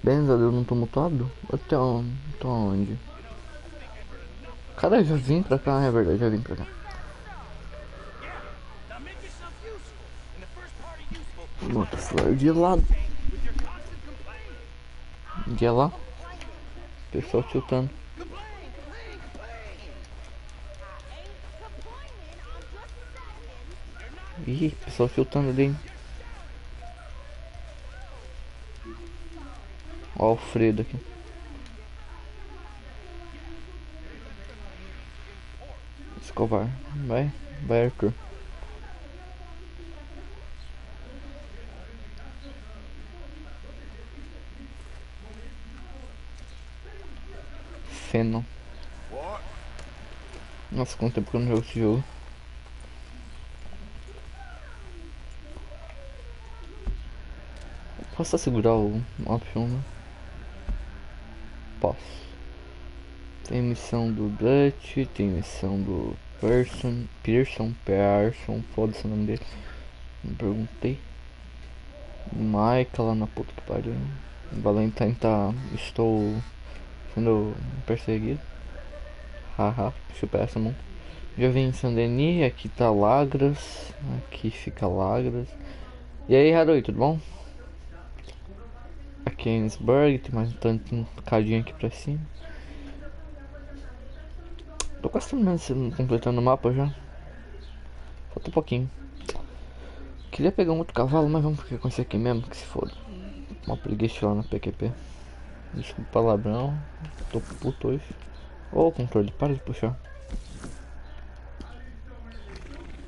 Benza, eu não tô mutado? Tô onde? Cara, eu já vim pra cá, é verdade, já vim pra cá. Nossa, de lá. De lá. Pessoal tiltando. Ih, pessoal tiltando ali, hein? Ó o Alfredo aqui. Escovar. Vai Arthur. Feno. Nossa, quanto tempo que eu não jogo esse jogo. Posso segurar o option, né? Posso. Tem missão do Dutch, tem missão do Pearson, foda-se o nome dele. Não perguntei. Maica lá na puta que pariu. Valentine tá. Estou sendo perseguido. Haha, chupa essa mão. Já vim em Saint-Denis, aqui tá Lagras. Aqui fica Lagras. E aí, Harui, tudo bom? Aqui é Innsbruck, tem mais um cadinho aqui pra cima. Tô quase terminando, completando o mapa já. Falta um pouquinho. Queria pegar um outro cavalo, mas vamos ficar com esse aqui mesmo, que se foda. Uma preguiça lá na PQP. Desculpa o palavrão. Tô puto hoje. Ô, controle, para de puxar.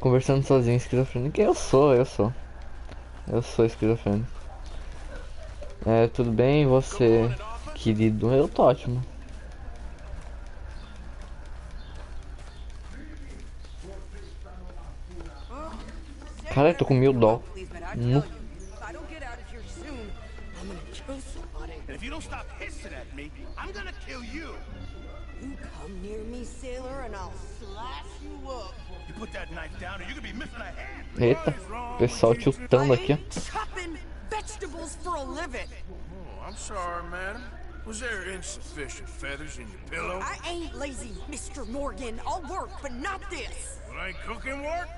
Conversando sozinho, esquizofrênico. Eu sou. Eu sou esquizofrênico. É, tudo bem, você, querido? Eu tô ótimo. Cara, eu tô com $1000. No. If you don't stop hissing at me, I'm gonna kill you. You come near me, sailor, and I'll slice you up. You put that knife down, or you could be missing a hand. Eita, pessoal tiltando aqui, ó. Chopping vegetables for a living. Oh, I'm sorry, madam. Was there insufficient feathers in your pillow? I ain't lazy, Mr. Morgan. I'll work, but not this. Well, ain't cooking work?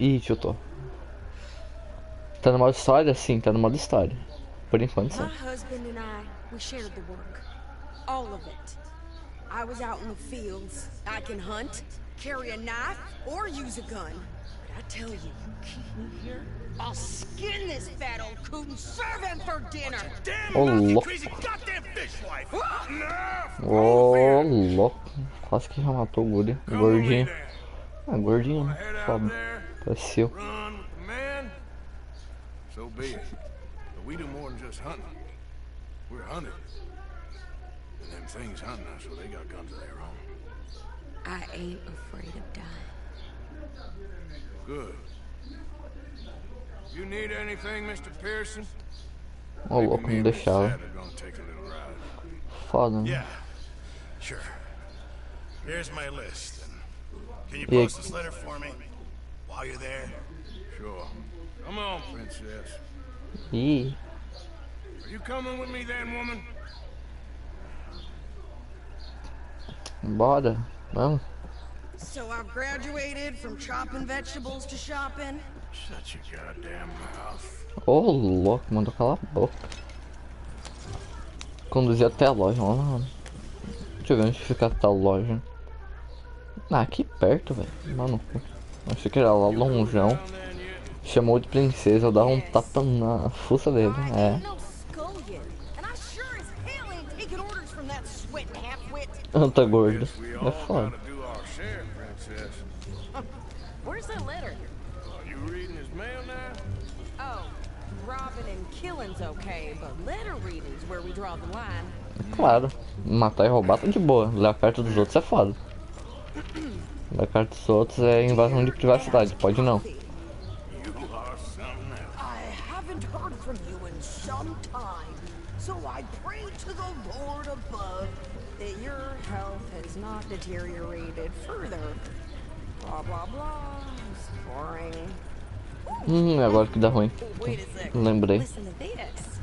Ih, tiltou. Tá no modo história? Sim, tá no modo história. Por enquanto, sim. My husband and I, we shared the work. All of it. I was out in the fields. I can hunt, carry a knife, or use a gun. But I tell you, keep me here, I'll skin this fat old coot and serve him for dinner. Damn Ô, mouth, you louco. crazy goddamn fishwife. Ô, louco. Quase que já matou o guri. O gordinho. Ah, gordinho, né? Head out Foda. there, Pareceu. run with the man. So be it. But we do more than just hunting. We're hunted. And them things hunting us, so they got guns of their own. I ain't afraid of dying. Good. You need anything, Mr. Pearson? Ô, louco, não deixava. Sad are gonna take a little ride. Foda, né? Yeah, sure. Here's my list. Can you Yeah. post this letter for me while you're there? Sure. Come on, princess. Ih, Are you coming with me then, woman? bora. Vamos. So I've graduated from chopping vegetables to shopping. Shut your goddamn mouth. Ô, louco, mandou calar a boca. Conduzir até a loja, lá na... Deixa eu ver onde fica a tal loja. Ah, aqui perto, velho. Mano, achei que era lá longeão. Down there and you... Chamou de princesa, eu dava um tapa na fuça dele. I É. ain't no scullion, and I sure as hell ain't taking orders from that sweating half-wit. Anta gordo. Guess we É all foda. gotta do our share, princess. Where's that letter? Are you reading his mail now? Oh, robbing and killing's okay, but letter reading's where we draw the line. Claro. Matar e roubar tá de boa. Ler perto dos outros é foda. Ler perto dos outros é invasão de privacidade. Pode não. You are something else. I haven't heard from you in some time, so I pray to the Lord above that your health has not deteriorated further. Blah, blah, blah. It's boring. Agora que dá ruim. Wait a second. Lembrei. Listen to this.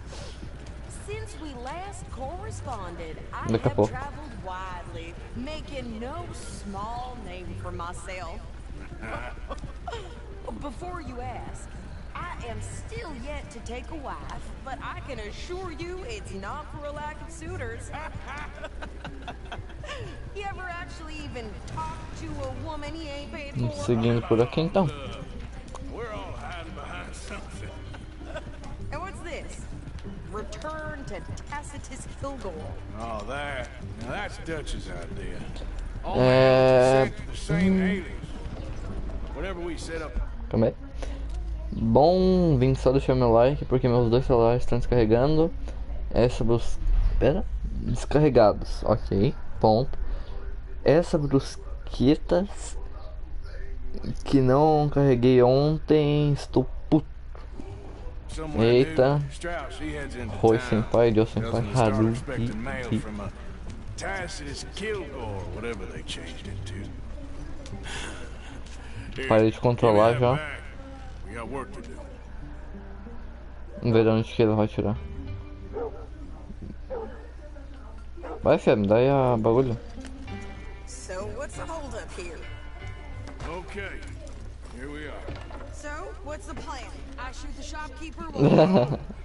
Since we last corresponded, I Daqui a have pouco. traveled widely, making no small name for myself. Before you ask, I am still yet to take a wife, but I can assure you it's not for a lack of suitors. You ever actually even talk to a woman he ain't paid for? Seguindo por aqui então. We're all hiding behind something. And what's this? Return to Tacitus Kilgore. Oh, that. Now that's Dutch's idea. All É... sent to the same aliens. Whenever we set up. Calma aí. Bom, vim só deixar meu like porque meus dois celulares estão descarregando. Essa brus... Pera. Descarregados. Ok. Ponto. Essa brusquetas que não carreguei ontem. Estou puto. Somewhere Eita. new, Strauss, he heads into Roi town. senpai, Dio senpai, Doesn't start Haru. expecting mail from a Tacitus Kilgore, whatever they changed it to. Here, Parei de controlar give me that já. back. We got work to do. Vamos ver de onde que ele vai tirar. Vai, Fê, me dá aí a bagulho. So, what's the holdup here? Okay, here we are. So, what's the plan? I shoot the shopkeeper?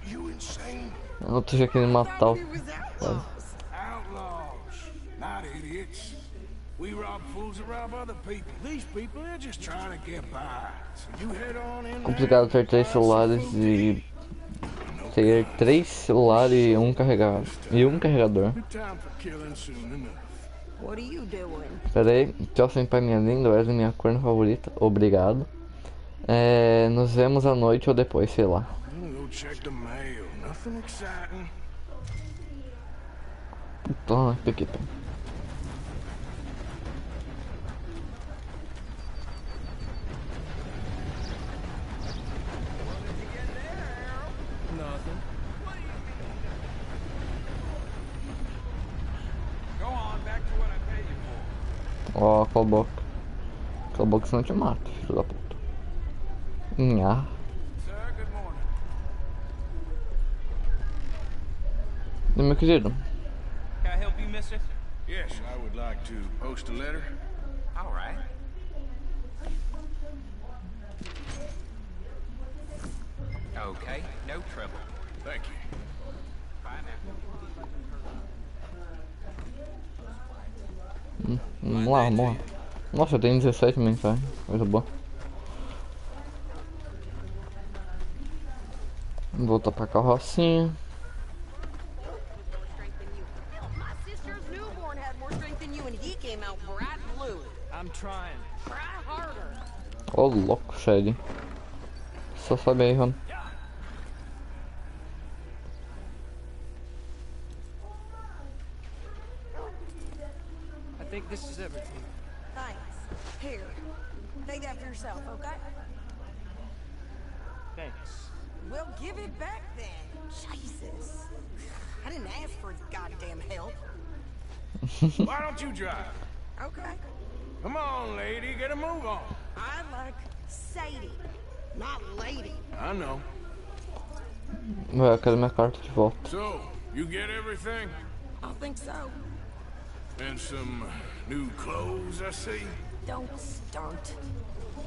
You insane? Eu tô já querendo matar o... He was outlaws. Outlaws, not idiots. We rob fools that rob other people. These people, they're just trying to get by. So you head on in there. Complicado ter 3 celulares e... Ter 3 celulares e um carregado. E um carregador. Good time for killing soon enough. What are you doing? Pera aí. Tchau, senpai, minha linda. Wesley, minha corna favorita. Obrigado. Nos vemos à noite ou depois, sei lá. I'm gonna go check the mail. Nothing exciting. Então, aqui. Nothing. Go on, back to what I paid you for. Ó, cala a boca. Cala a boca, senão eu te mato, filho da puta. Nha. Sir, good morning. E meu querido. Can I help you, mister? Yes, I would like to post a letter. All right. Okay, no trouble. Thank you. Bye now. Vamos lá, vamos lá. Nossa, eu tenho 17 mensagens. Coisa boa. Voltar pra carrocinha. Strength than you. Hell, my sister's newborn had more strength than you, and he came out bright blue. I'm trying. Try harder. Ô, louco, Shelly. Só sobe aí, Ron. I think this is everything. Thanks. Here. Take that for yourself, okay? Thanks. Well, give it back then. Jesus. I didn't ask for his goddamn help. Why don't you drive? Okay. Come on, lady, get a move on. I like Sadie, not lady. I know. Ué, eu quero minha carta de volta. So, you get everything? I think so. And some new clothes, I see. Don't start.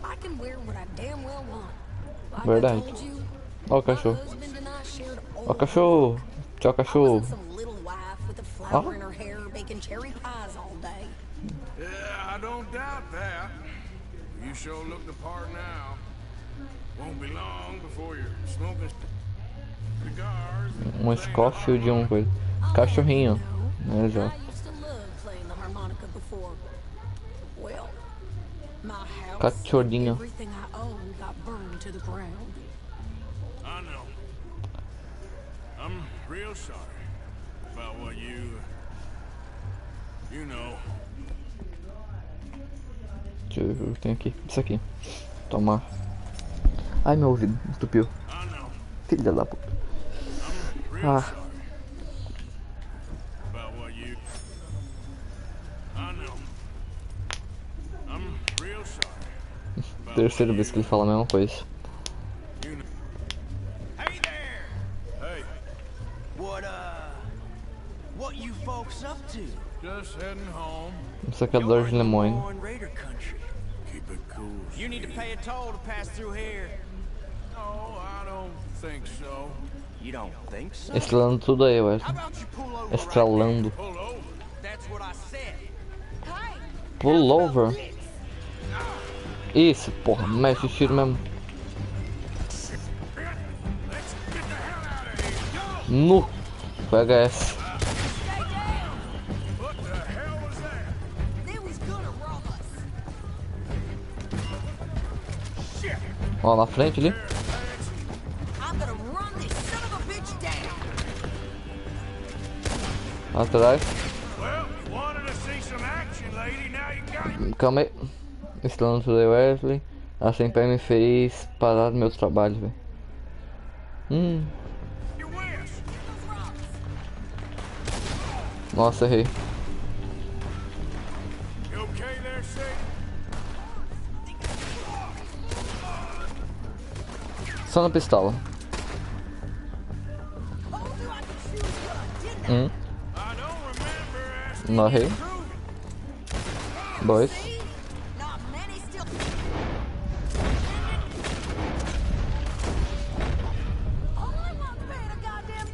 I can wear what I damn well want. Like Verdade. I told you, Ó o my cachorro. husband and I shared Ó o all cachorro. Tchau, I cachorro. wasn't some little wife with a flower in her hair baking cherry pies all day. Yeah, I don't doubt that. You sure look the part now. Won't be long before you're smoking cigars. Scofield de coisa. Cachorrinho. I Exato. used to love playing the harmonica before. Well, my house, Cachorrinho. everything I owned got burned to the ground. I know. I'm real sorry about what you know. Deixa eu ver o que tem aqui. Isso aqui. Tomar. Ai, meu ouvido. Entupiu. I know. Filha da puta. I'm real Ah. sorry about what you. I know. I'm real sorry. about Terceira what vez que ele fala a mesma coisa. folks up to? Just heading home. Um sacador de limões. More in Raider country. Keep it cool. You need to pay a toll to pass through here. No, I don't think so. You don't think so? Estrelando tudo aí, How Wesley. about you pull over Estralando. Pull over. right there? That's what I said. Hey, Pull over. Isso, porra, mexe o tiro mesmo. Let's get the hell out of here. Go! Nu. VHS. stay down. What the hell was that? They was gonna rob us. Shit! Ó, na frente ali. I'm gonna run this son of a bitch down. Atrás. Well, you wanted to see some action, lady. Now you got it. Calma aí. Estrelando tudo aí, Wesley. A sempre me fez parar do meu trabalho, velho. You wish. Those rocks. Nossa, errei. You okay there, Sadie? Só na pistola. Told you I could shoot a gun, didn't I don't remember asking Não you errei. to prove it. 2. I? See? Not many still. All I want to pay a goddamn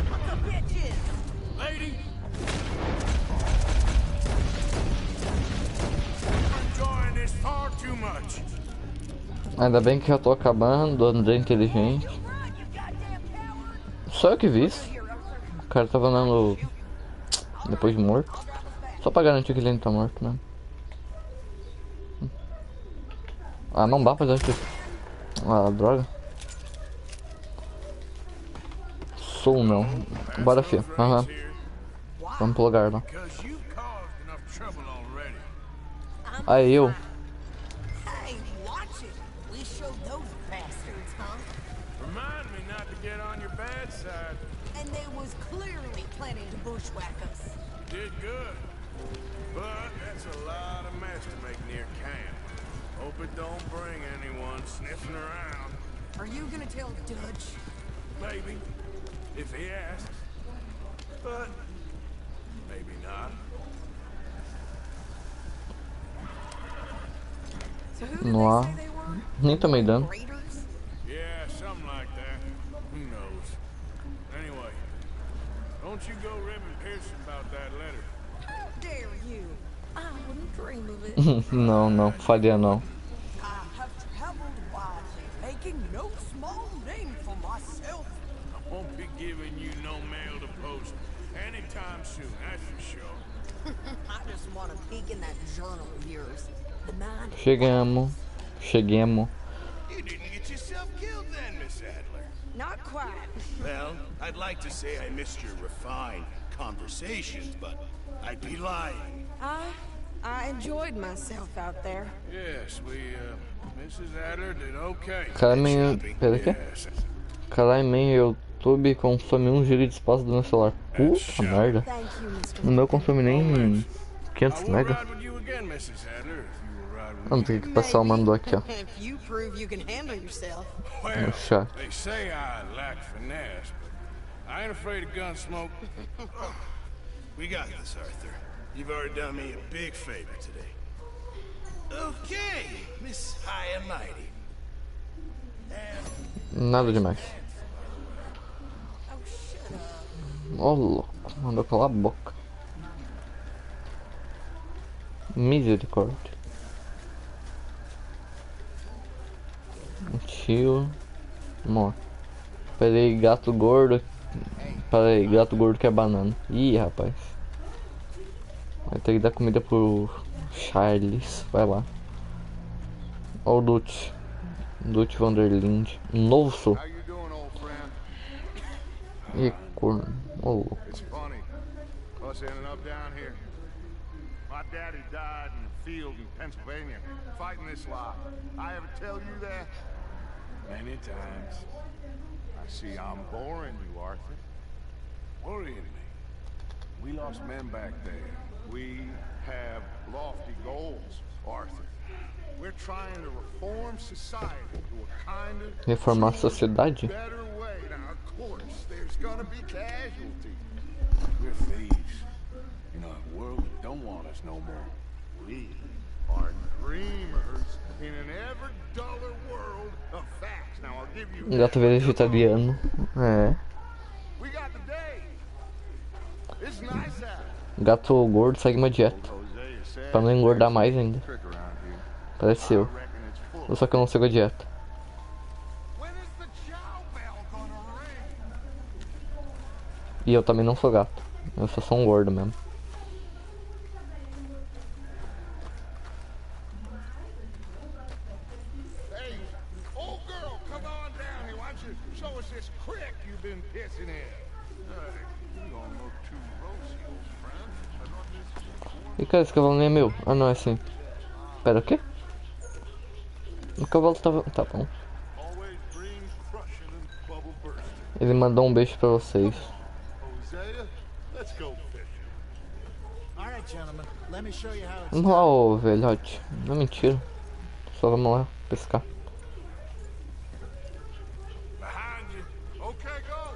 What the bitches? Lady. I'm enjoying this far too much. Ainda bem que já tô acabando, André inteligente. Run, you goddamn coward. Só eu que vi isso. Here, officer. O cara tava andando depois de morto. Só pra garantir que ele não tá morto mesmo. Ah, não dá pra dar isso. Ah, droga. Sou não. Bora, filho. Aham. Vamos pro lugar lá. Because you've caused enough trouble already. Aí eu. Hey, watch it. We showed those bastards, huh? Remind me not to get on your bad side. And they was clearly planning to bushwhack us. Did good. But that's a lot of mess to make near camp. Hope it don't bring anyone sniffing around. Are you gonna tell Dutch? Maybe. If he asks. But maybe not. So who did No. they say they were? Nem tomei dano. Raiders? Yeah, something like that. Who knows? Anyway, don't you go ribbing Pearson about that letter. How dare you? I wouldn't dream of it. Não, não, faria não. I have traveled widely, making no small name for myself. I won't be giving you no mail to post anytime soon, that's for sure. I just want to peek in that journal of yours. The mind. Chegamos. Cheguemos. You didn't get yourself killed then, Miss Adler. Not quite. Well, I'd like to say I missed your refined conversations, but I'd be lying. I enjoyed myself out there. Yes, Mrs. Adler did okay. Cara, meio. Pera aqui. Yes. Caralho, meu YouTube consome 1 GB de espaço do meu celular. Puta merda. Thank you, Mr. No meu consome nem 500 I will mega. ride with you again, Mrs. Adler, if you will ride with Vamos ter que passar o mandou aqui, ó. If you prove you can handle yourself. Well, No chat. they say I lack finesse, but I ain't afraid of gun smoke. We got this, Arthur. You've already done me a big favor today. Okay, Miss High and Mighty. Nada demais. Oh, shut up. Ô louco, mandou calar a boca. Misericórdia. Um tio. Vamos lá. Peraí, gato gordo. Peraí, gato gordo quer banana. Ih, rapaz. Vai ter que dar comida pro Charles. Vai lá. Ó o Dutch. Dutch Vanderlinde. Novo. How you doing, old friend? Ih, corno. Ô louco. It's funny. Us ending up down here. My daddy died in the field in Pennsylvania, fighting this lot. I ever tell you that? Many times. I see I'm boring you, Arthur. Worrying me. We lost men back there. We have lofty goals, Arthur. We're trying to reform society to a kinder, Reformar a sociedade? better way. Now, of course, there's gonna be casualties. We're thieves. You know, the world don't want us no more. We are dreamers in an ever duller world of facts. Now, I'll give you. Gato vegetariano. É. We got the day. It's nice out. Gato gordo segue uma dieta. Hosea said, Pra não engordar mais ainda. trick around here. Parece eu. Reckon it's full. Só que eu não sigo a dieta. When is the chow bell gonna ring? E eu também não sou gato. Eu só sou um gordo mesmo. Hey, old girl, come on down here. Why don't you show us this crick you've been pissing in? You don't look too rosy, old friend. I thought this E cara, esse cavalo nem é meu. Ah não, é assim. Pera, o quê? O cavalo tava... Tá bom. always brings crushing and bubble bursting. Ele mandou um beijo pra vocês. Hosea, let's go fishing. All right, gentlemen. Let me show you how it's Vamos lá, ô velhote. Não é mentira. Só vamos lá pescar. Behind you. Okay, go.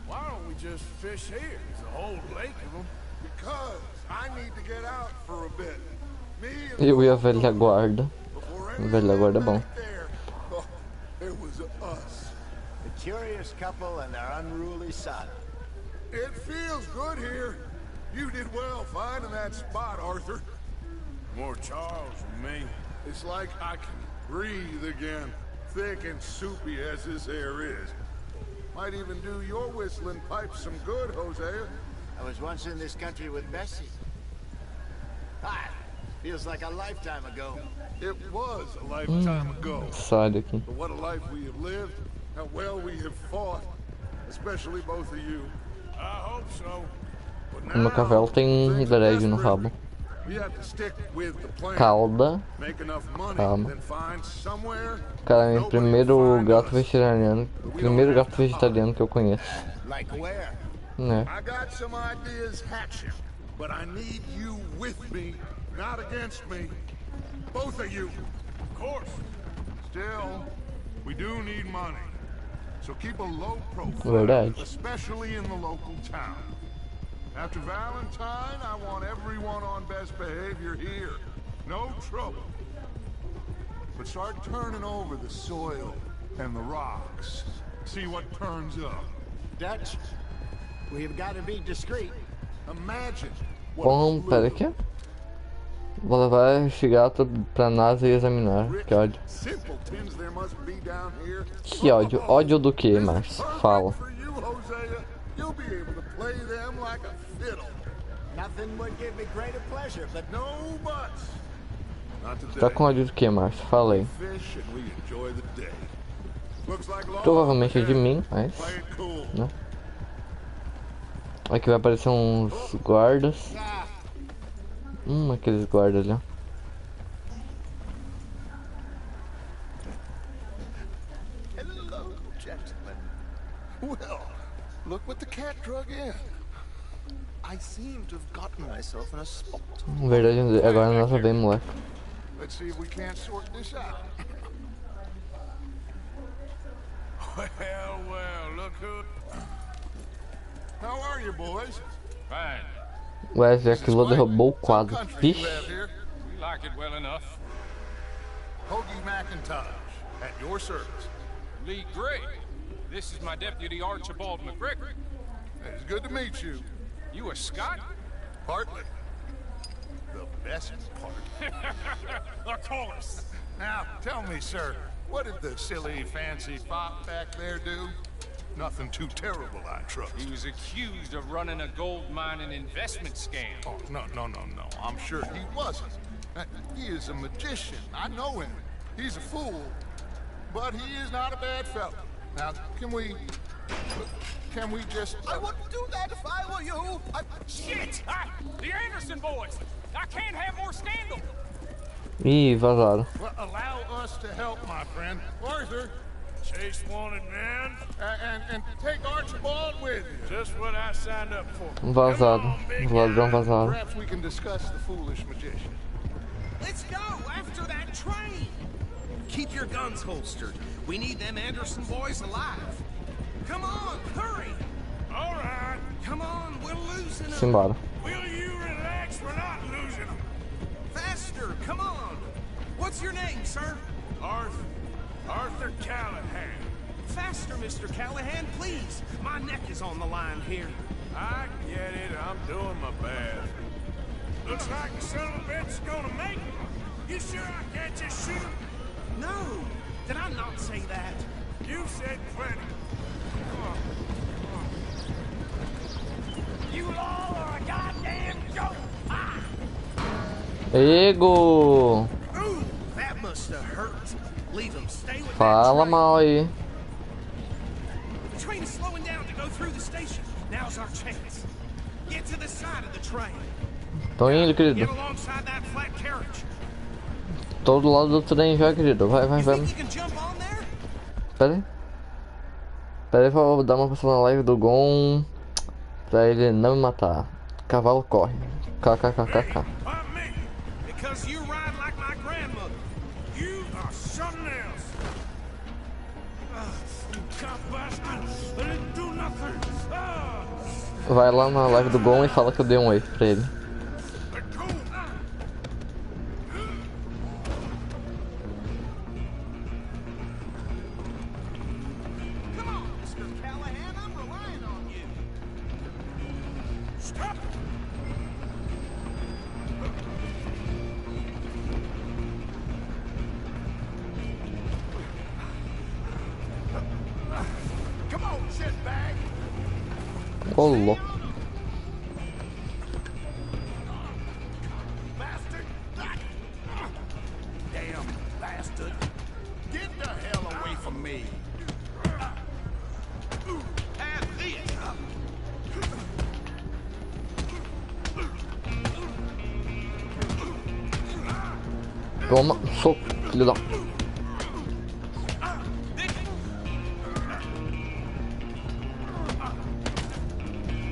Why don't we just fish here? There's a whole lake of them. Because I need to get out for a bit. Me and Eu e a velha guarda. before A velha guarda é bom. right there. Oh, it was us. a curious couple and their unruly son. It feels good here. You did well finding that spot, Arthur. More Charles than me. It's like I can breathe again, thick and soupy as this air is. Might even do your whistling pipes some good, Hosea. I was once in this country with Bessie. Ah, feels like a lifetime ago. It was a lifetime ago. Sai daqui. But what a life we have lived, how well we have fought, especially both of you. I hope so. But O meu cavalo tem things are dread no desperate. rabo. We have to stick with the plan. Cauda. Make enough money, Calma. then find somewhere. Cara, é o nobody primeiro will find gato us. vegetariano. Primeiro gato vegetariano que eu conheço. Like where? Né? I got some ideas hatching, but I need you with me, not against me. Both of you. Of course. Still, we do need money. So keep a low profile, Verdade. especially in the local town. After Valentine, I want everyone on best behavior here. No trouble. But start turning over the soil and the rocks. See what turns up. Dutch, we've got to be discreet. Imagine what Bom, a pera aqui. Vou levar este gato pra NASA e examinar. Que ódio. simpletons there must be down here. Que ódio. Ódio do que, Márcio? Fala. For you, Hosea, you'll be able to play them like a fiddle. Nothing would give me greater pleasure, but No buts. Not today. Tá com ódio do que, Márcio? Fala aí. Fish and we enjoy the day. Looks like law. Provavelmente é de mim, mas... Play it cool. Né? Aqui vai aparecer uns guardas. Aqueles guardas ali, ó. Hello, gentlemen. Well, look what the cat drug in. I seem to have gotten myself in a spot. Verdade, agora nós vem, moleque. Let's see if we can't sort this out. Well, well, look who... How are you, boys? Fine. Wesley, aquilo derrubou o quadro. Country you Vixe. have here. We like it well enough. Hoagie McIntosh, at your service. Lee Gray. This is my deputy Archibald McGregor. It's good to meet you. You a Scot? Partly. The best part. Of course. Now, tell me, sir, what did the silly, fancy fop back there do? Nothing too terrible, I trust. He was accused of running a gold mining investment scam. Oh, no. I'm sure he wasn't. He is a magician. I know him. He's a fool. But he is not a bad fellow. Now, can we just... I wouldn't do that if I were you. Shit! The Anderson boys! I can't have more scandal! Ih, vazaram. Well, allow us to help, my friend. Arthur, Chase wanted man. And take Archibald with you. Just what I signed up for. Vazado. Come on, big Ladrão guy. vazado. Perhaps we can discuss the foolish magician. Let's go after that train. Keep your guns holstered. We need them Anderson boys alive. Come on, hurry. All right. Come on, we're losing them. Simbora. Will you relax? We're not losing them. Faster, come on. What's your name, sir? Arthur Callahan. Faster, Mr. Callahan, please. My neck is on the line here. I get it. I'm doing my best. Looks like the son of a bitch's gonna make it. You sure I can't just shoot him? No, did I not say that? You said plenty. You all are a goddamn joke. Ah! Ego! Ooh, that must have hurt. Leave him. Stay with Fala that train. mal aí. The train is slowing down to go through the station. Now's our chance. Get to the side of the train. Tô indo, Get querido. alongside that flat carriage. Tô do lado do trem já, querido. Vai, vai, You vai. think you can jump on there? Pera aí. Pera aí, vou dar uma passada na live do Gon. Pra ele não me matar. Cavalo corre. KKKKK. Why me? Because you ride like my grandmother. You are something else. You cop bastard. I didn't do nothing. Vai lá na live do Gon e fala que eu dei um wave pra ele. Come on, Mr. Callahan, I'm relying on you. Stop. Come on, shitbag. Ô, louco. Bastard. Damn bastard. Get the hell away from me. Have this. Toma, soco, filho da...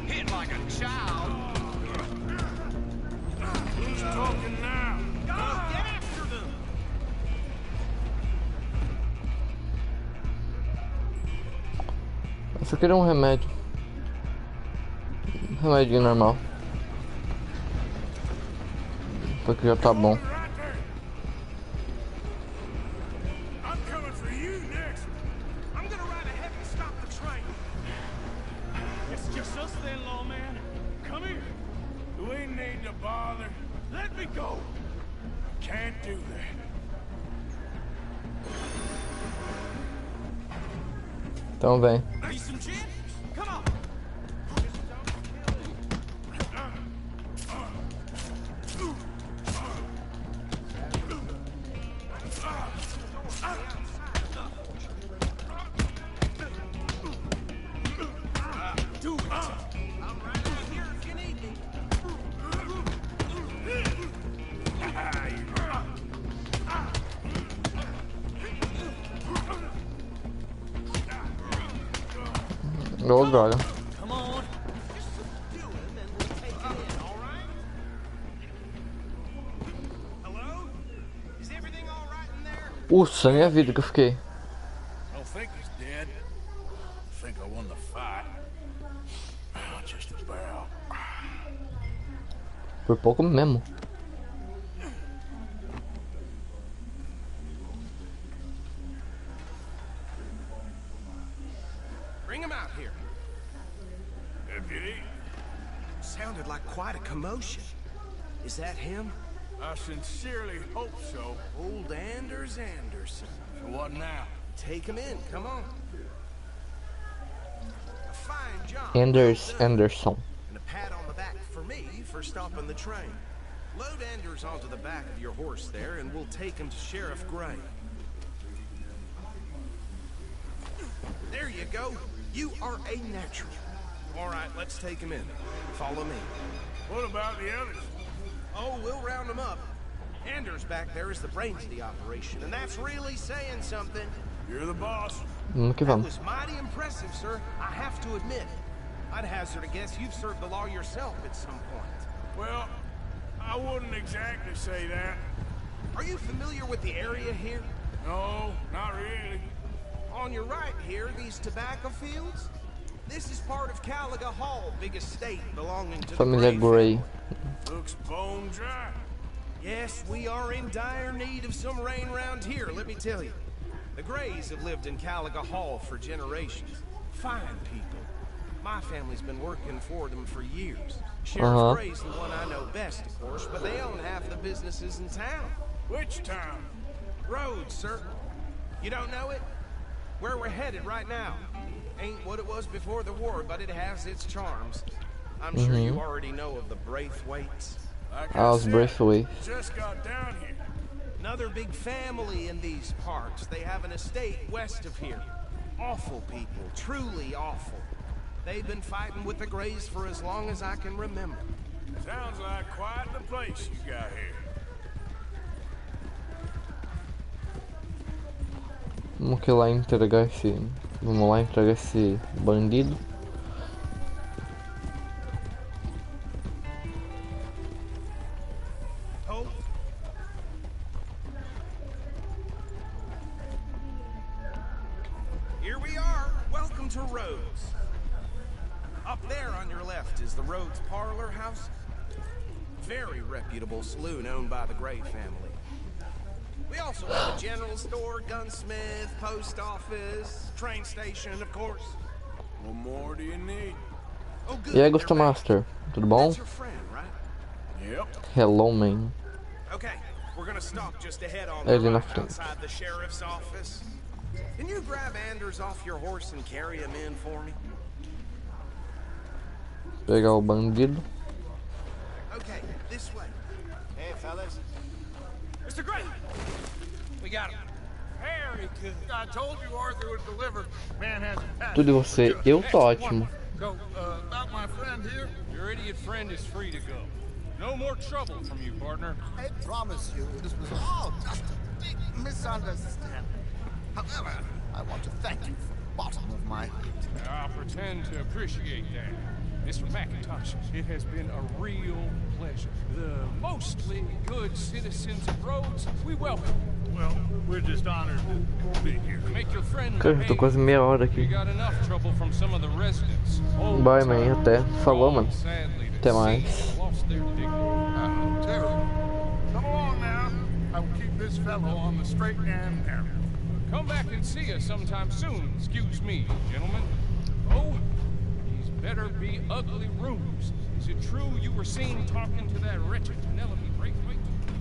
Hit like a child. Who's talking now? Go, get after them. Eu só queria um remédio. Um remédio normal. Porque já tá bom. Right there. I'm coming for you next. I'm gonna ride ahead and stop the train. It's just us then, lawman. Come here. We need to bother. Let me go. Can't do that. Então vem. Need some gin? Come on. Do it. I'm right out here if you need me. Ô, droga. Come on. Do him and we'll take it in, all right? Hello? Is everything all right in there? Ufa, minha vida que eu fiquei. I don't think he's dead. I think I won the fight. Just about. Por pouco mesmo. Bring him out here. Deputy, Sounded like quite a commotion. Is that him? I sincerely hope so. Old Anders Anderson. So what now? Take him in, come on. A fine job. Anders well done. Anderson. And a pat on the back for me for stopping the train. Load Anders onto the back of your horse there, and we'll take him to Sheriff Gray. There you go. You are a natural. All right, let's take him in. Follow me. What about the others? Oh, we'll round them up. Anders back there is the brains of the operation, and that's really saying something. You're the boss. Vamos que That vamos. was mighty impressive, sir. I have to admit. I'd hazard a guess you've served the law yourself at some point. Well, I wouldn't exactly say that. Are you familiar with the area here? No, not really. On your right here, these tobacco fields? This is part of Caliga Hall, big estate belonging to the Família Gray Gray. Looks bone dry. Yes, we are in dire need of some rain round here, let me tell you. The Grays have lived in Caliga Hall for generations. Fine people. My family's been working for them for years. Sheriff Gray's the one I know best, of course, but they own half the businesses in town. Which town? Rhodes, sir. You don't know it? Where we're headed right now. Ain't what it was before the war, but it has its charms. I'm sure you already know of the Braithwaites. Like Ah, I os said, Braithwaites. just got down here. Another big family in these parts. They have an estate west of here. Awful people, truly awful. They've been fighting with the Grays for as long as I can remember. Sounds like quite the place you got here. Vamos que lá entregar esse. Vamos lá entregar esse bandido. Oh. Here we are. Welcome to Rhodes. Up there on your left is the Rhodes Parlor House. Very reputable saloon owned by the Gray family. We also have a general store, gunsmith, post office, train station, of course. What more do you need? Oh, good. E aí, you're Ghost back. Master? Tudo bom? That's your friend, right? Yep. Hello, man. Okay, we're gonna stop just ahead on Ele the na right frente. outside the sheriff's office. Can you grab Anders off your horse and carry him in for me? Pegar o bandido. Okay, this way. Hey, fellas. Mr. Gray! We got him. Very good. I told you Arthur would deliver. Man has a passion. Tudo de você. Eu tô ótimo. So, about my friend here, Your idiot friend is free to go. No more trouble from you, partner. I promise you, this was all just a big misunderstanding. However, I want to thank you from the bottom of my heart. I'll pretend to appreciate that. Mr. McIntosh, it has been a real pleasure. The mostly good citizens of Rhodes, we welcome. well, we're just honored to be here. Make your friend Cara, já tô quase meia hora We aqui. got enough trouble from some of the residents. Bye, man. Até. Falou, mano. Sadly, Até mais. lost their dignity. Terrible. Come along now. I will keep this fellow on the straight and narrow. Come back and see us sometime soon. Excuse me, gentlemen. Oh, these better be ugly rooms. Is it true you were seen talking to that wretched Penelope Braithwaite?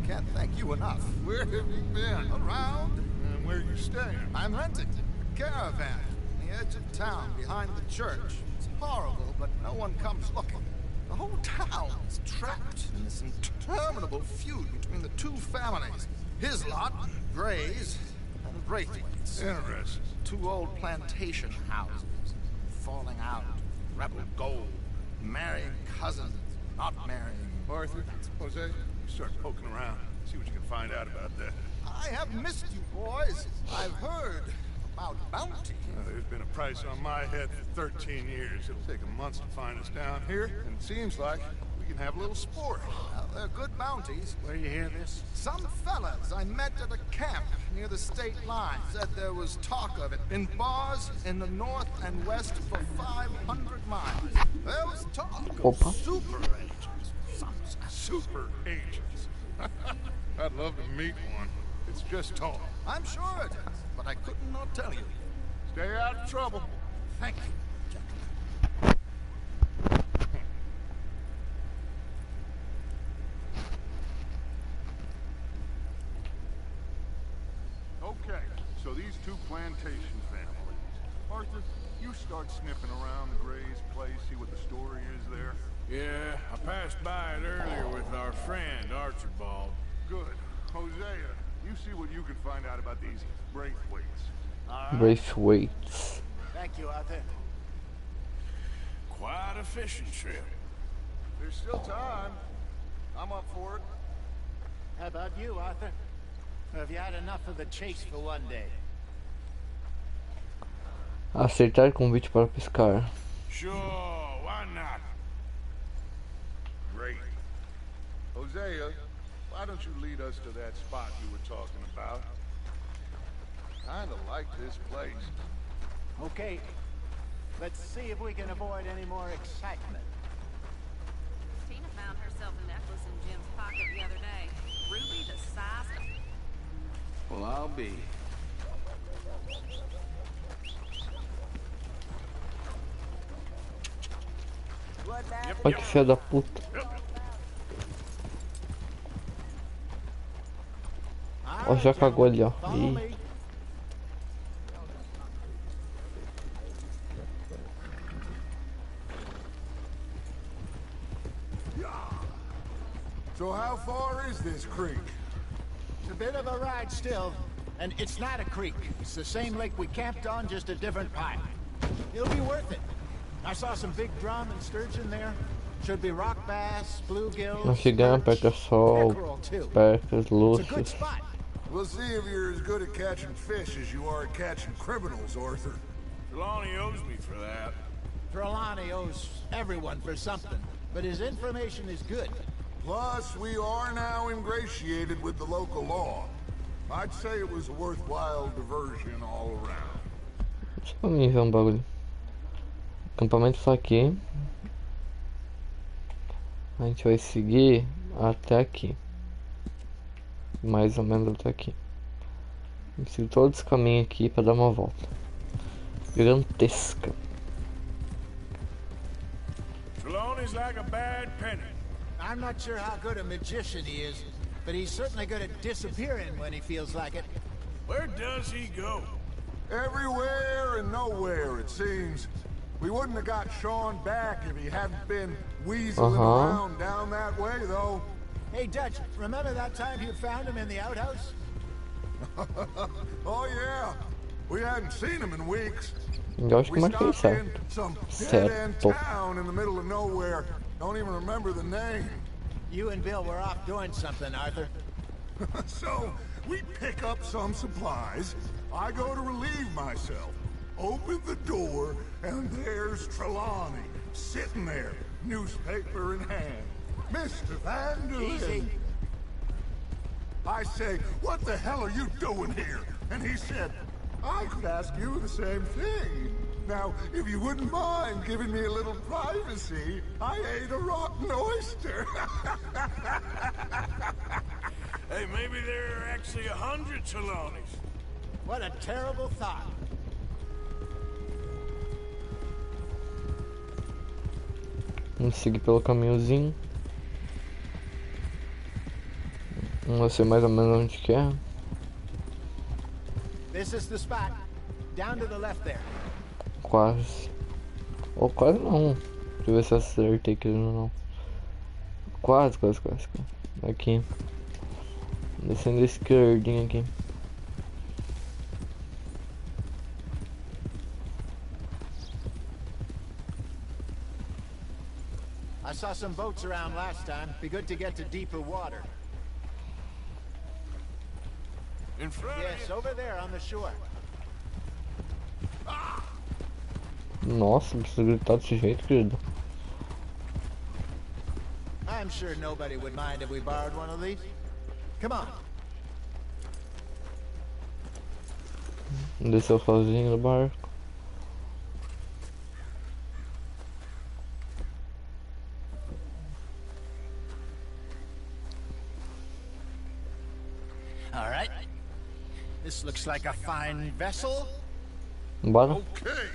Can't thank you enough. Where have you been? Around, And where are you staying? I'm renting a caravan on the edge of town behind the church. It's horrible, but no one comes looking. The whole town is trapped in this interminable feud between the two families. His lot, Grays, and the Braithwaites. Interesting. Two old plantation houses, falling out, rebel gold, marrying cousins, not marrying. Arthur, Jose, you start poking around. See what you can find out about that. I have missed you, boys. I've heard about bounty. There's been a price on my head for 13 years. It'll take a month to find us down here, and it seems like we can have a little sport. Well, they're good bounties. Where you hear this? Some fellas I met at a camp near the state line said there was talk of it in bars in the north and west for 500 miles. There was talk of Opa. super agents. Some Super agents. I'd love to meet one. It's just talk. I'm sure it is, but I could not tell you. Stay out of trouble. Thank you, gentlemen. Okay, so these two plantation families. Arthur, you start sniffing around the Gray's place, see what the story is there. Yeah, I passed by it earlier with our friend Archibald. Good. Hosea, you see what you can find out about these Braithwaites. Braithwaites. Thank you, Arthur. Quite a fishing trip. There's still time. I'm up for it. How about you, Arthur? Or have you had enough of the chase for one day? Aceitar convite para pescar. Sure, why not? Great. Hosea, why don't you lead us to that spot you were talking about? Kinda like this place. Okay. Let's see if we can avoid any more excitement. Tina found herself a necklace in Jim's pocket the other day. Ruby the size of... Well, I'll be. Olha que filha da puta. Ó, já cagou ali, ó. Ih. So how far is this creek? It's a bit of a ride still. And it's not a creek. It's the same lake we camped on, just a different pipe. It'll be worth it. I saw some big drum and sturgeon there. Should be rock bass, bluegills, Nós chegamos, pega sol, percas, lúcias. We'll see if you're as good at catching fish as you are at catching criminals, Arthur. Trelawney owes me for that. Trelawney owes everyone for something, but his information is good. Plus, we are now ingratiated with the local law. I'd say it was a worthwhile diversion all around. Deixa eu ver um bagulho. Acampamento só aqui. A gente vai seguir até aqui. Mais ou menos até aqui. A gente segue todo esse caminho aqui para dar uma volta. Gigantesca. Trelawney's like a bad penny. I'm not sure how good a magician he is, but he's certainly good at disappearing when he feels like it. Where does he go? Everywhere and nowhere, it seems. We wouldn't have got Sean back if he hadn't been weaseling around down that way, though. Hey, Dutch, remember that time you found him in the outhouse? Oh, yeah. We hadn't seen him in weeks. Eu acho que We marquei stopped in certo. some dead-end town in the middle of nowhere. Don't even remember the name. You and Bill were off doing something, Arthur. So, we pick up some supplies. I go to relieve myself. Open the door, and there's Trelawney, sitting there, newspaper in hand. Mr. Van der Linde. Easy. I say, what the hell are you doing here? And he said, I could ask you the same thing. Now, if you wouldn't mind giving me a little privacy, I ate a rotten oyster. Hey, maybe there are actually 100 Trelawneys. What a terrible thought. Vamos seguir pelo caminhozinho. Não sei mais ou menos onde que é. This is the spot. Down to the left there. Quase. Ou quase não. Deixa eu ver se eu acertei aqui ou não. Quase. Aqui. Descendo a esquerdinha aqui. I saw some boats around last time. Be good to get to deeper water. In front Yes, over there on the shore. Nossa, precisa gritar desse jeito, querido. I'm sure nobody would mind if we borrowed one of these. Come on. Desceu sozinho no barco. All right. This looks like a fine vessel. Bora. Okay.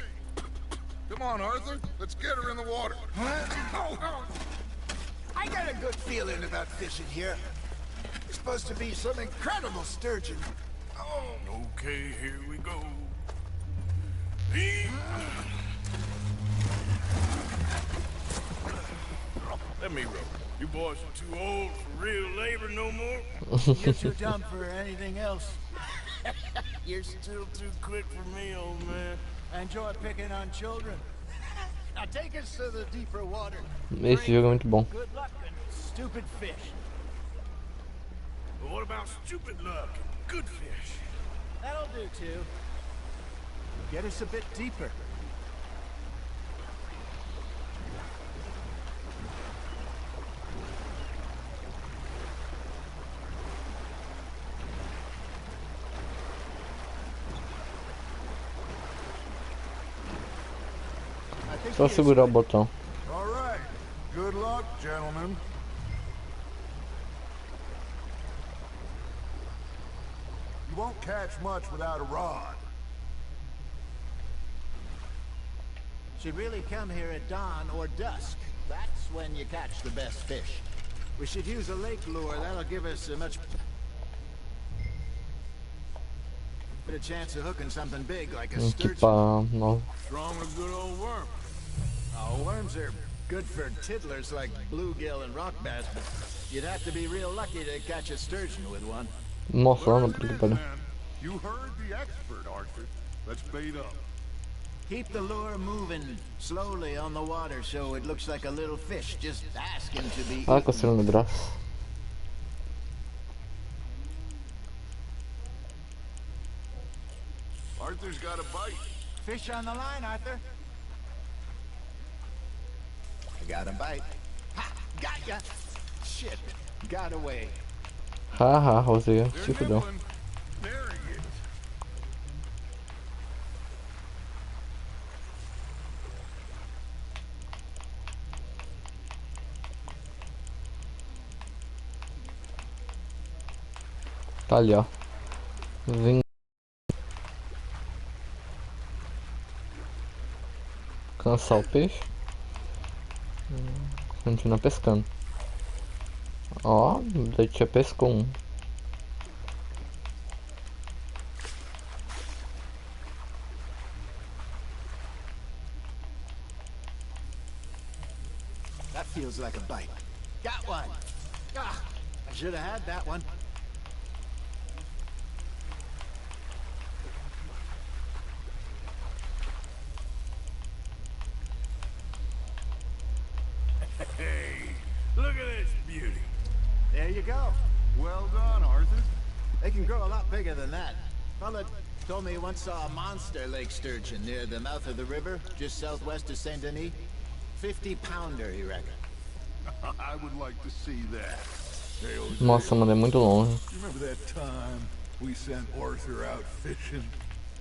Come on, Arthur. Let's get her in the water. I got a good feeling about fishing here. It's supposed to be some incredible sturgeon. Oh, okay, here we go. Let me row. You boys are too old for real labor no more. You're too dumb for anything else. You're still too quick for me, old man. I enjoy picking on children. Now take us to the deeper water. Esse jogo é muito bom. Good luck and stupid fish. But what about stupid luck and good fish? That'll do too. Get us a bit deeper. Só segurar o botão. All right. Good luck, gentlemen. You won't catch much without a rod. Should really come here at dawn or dusk. That's when you catch the best fish. We should use a lake lure. That'll give us a much better chance of hooking something big like a sturgeon. Equipar Strong as good old worm. Oh, worms are good for tiddlers like bluegill and rock bass, but you'd have to be real lucky to catch a sturgeon with one. Nossa, lá na puta que pariu. You heard the expert, Arthur. Let's bait up. Keep the lure moving slowly on the water so it looks like a little fish just asking to be Ah, eaten. coceira no braço. Arthur's got a bite. Fish on the line, Arthur. I got a bite. Ha! Got ya! Shit! Got away. Haha, Rosinha, se fudeu. Nibbling. There he is. Tá ali, ó. Vim. Cansar o peixe. Continua pescando. Ó, daí já pescou um. That feels like a bite. Got one. Ah, I should have had that one. Hey, look at this beauty. There you go. Well done, Arthur. They can grow a lot bigger than that. Fella told me he once saw a monster lake sturgeon near the mouth of the river, just southwest of Saint Denis. 50-pounder, he reckoned. I would like to see that. Hey, Jose, Nossa, mano, é muito longe. you remember that time we sent Arthur out fishing?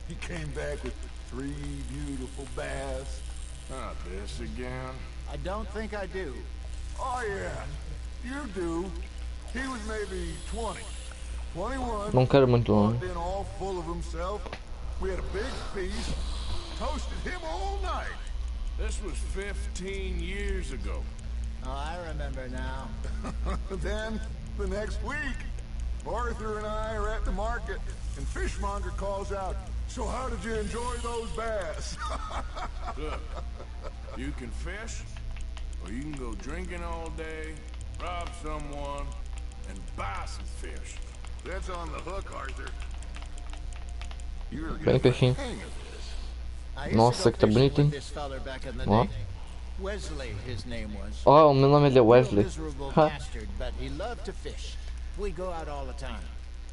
He came back with 3 beautiful bass. Not this again. I don't think I do. Oh yeah, you do. He was maybe 20, 21. Não quero muito longe. Walked in all full of himself. We had a big feast. Toasted him all night. This was 15 years ago. Oh, I remember now. Then, the next week, Arthur and I are at the market, and Fishmonger calls out, "So how did you enjoy those bass?" Look, you can fish, or you can go drinking all day, rob someone, and buy some fish. That's on the hook, Arthur. You're Bem peixinho. Nossa, que tá bonitinho. Ó. Wesley, his name was. Ó, o meu nome é Wesley. Miserable Ha. bastard, but he loved to fish. We go out all the time.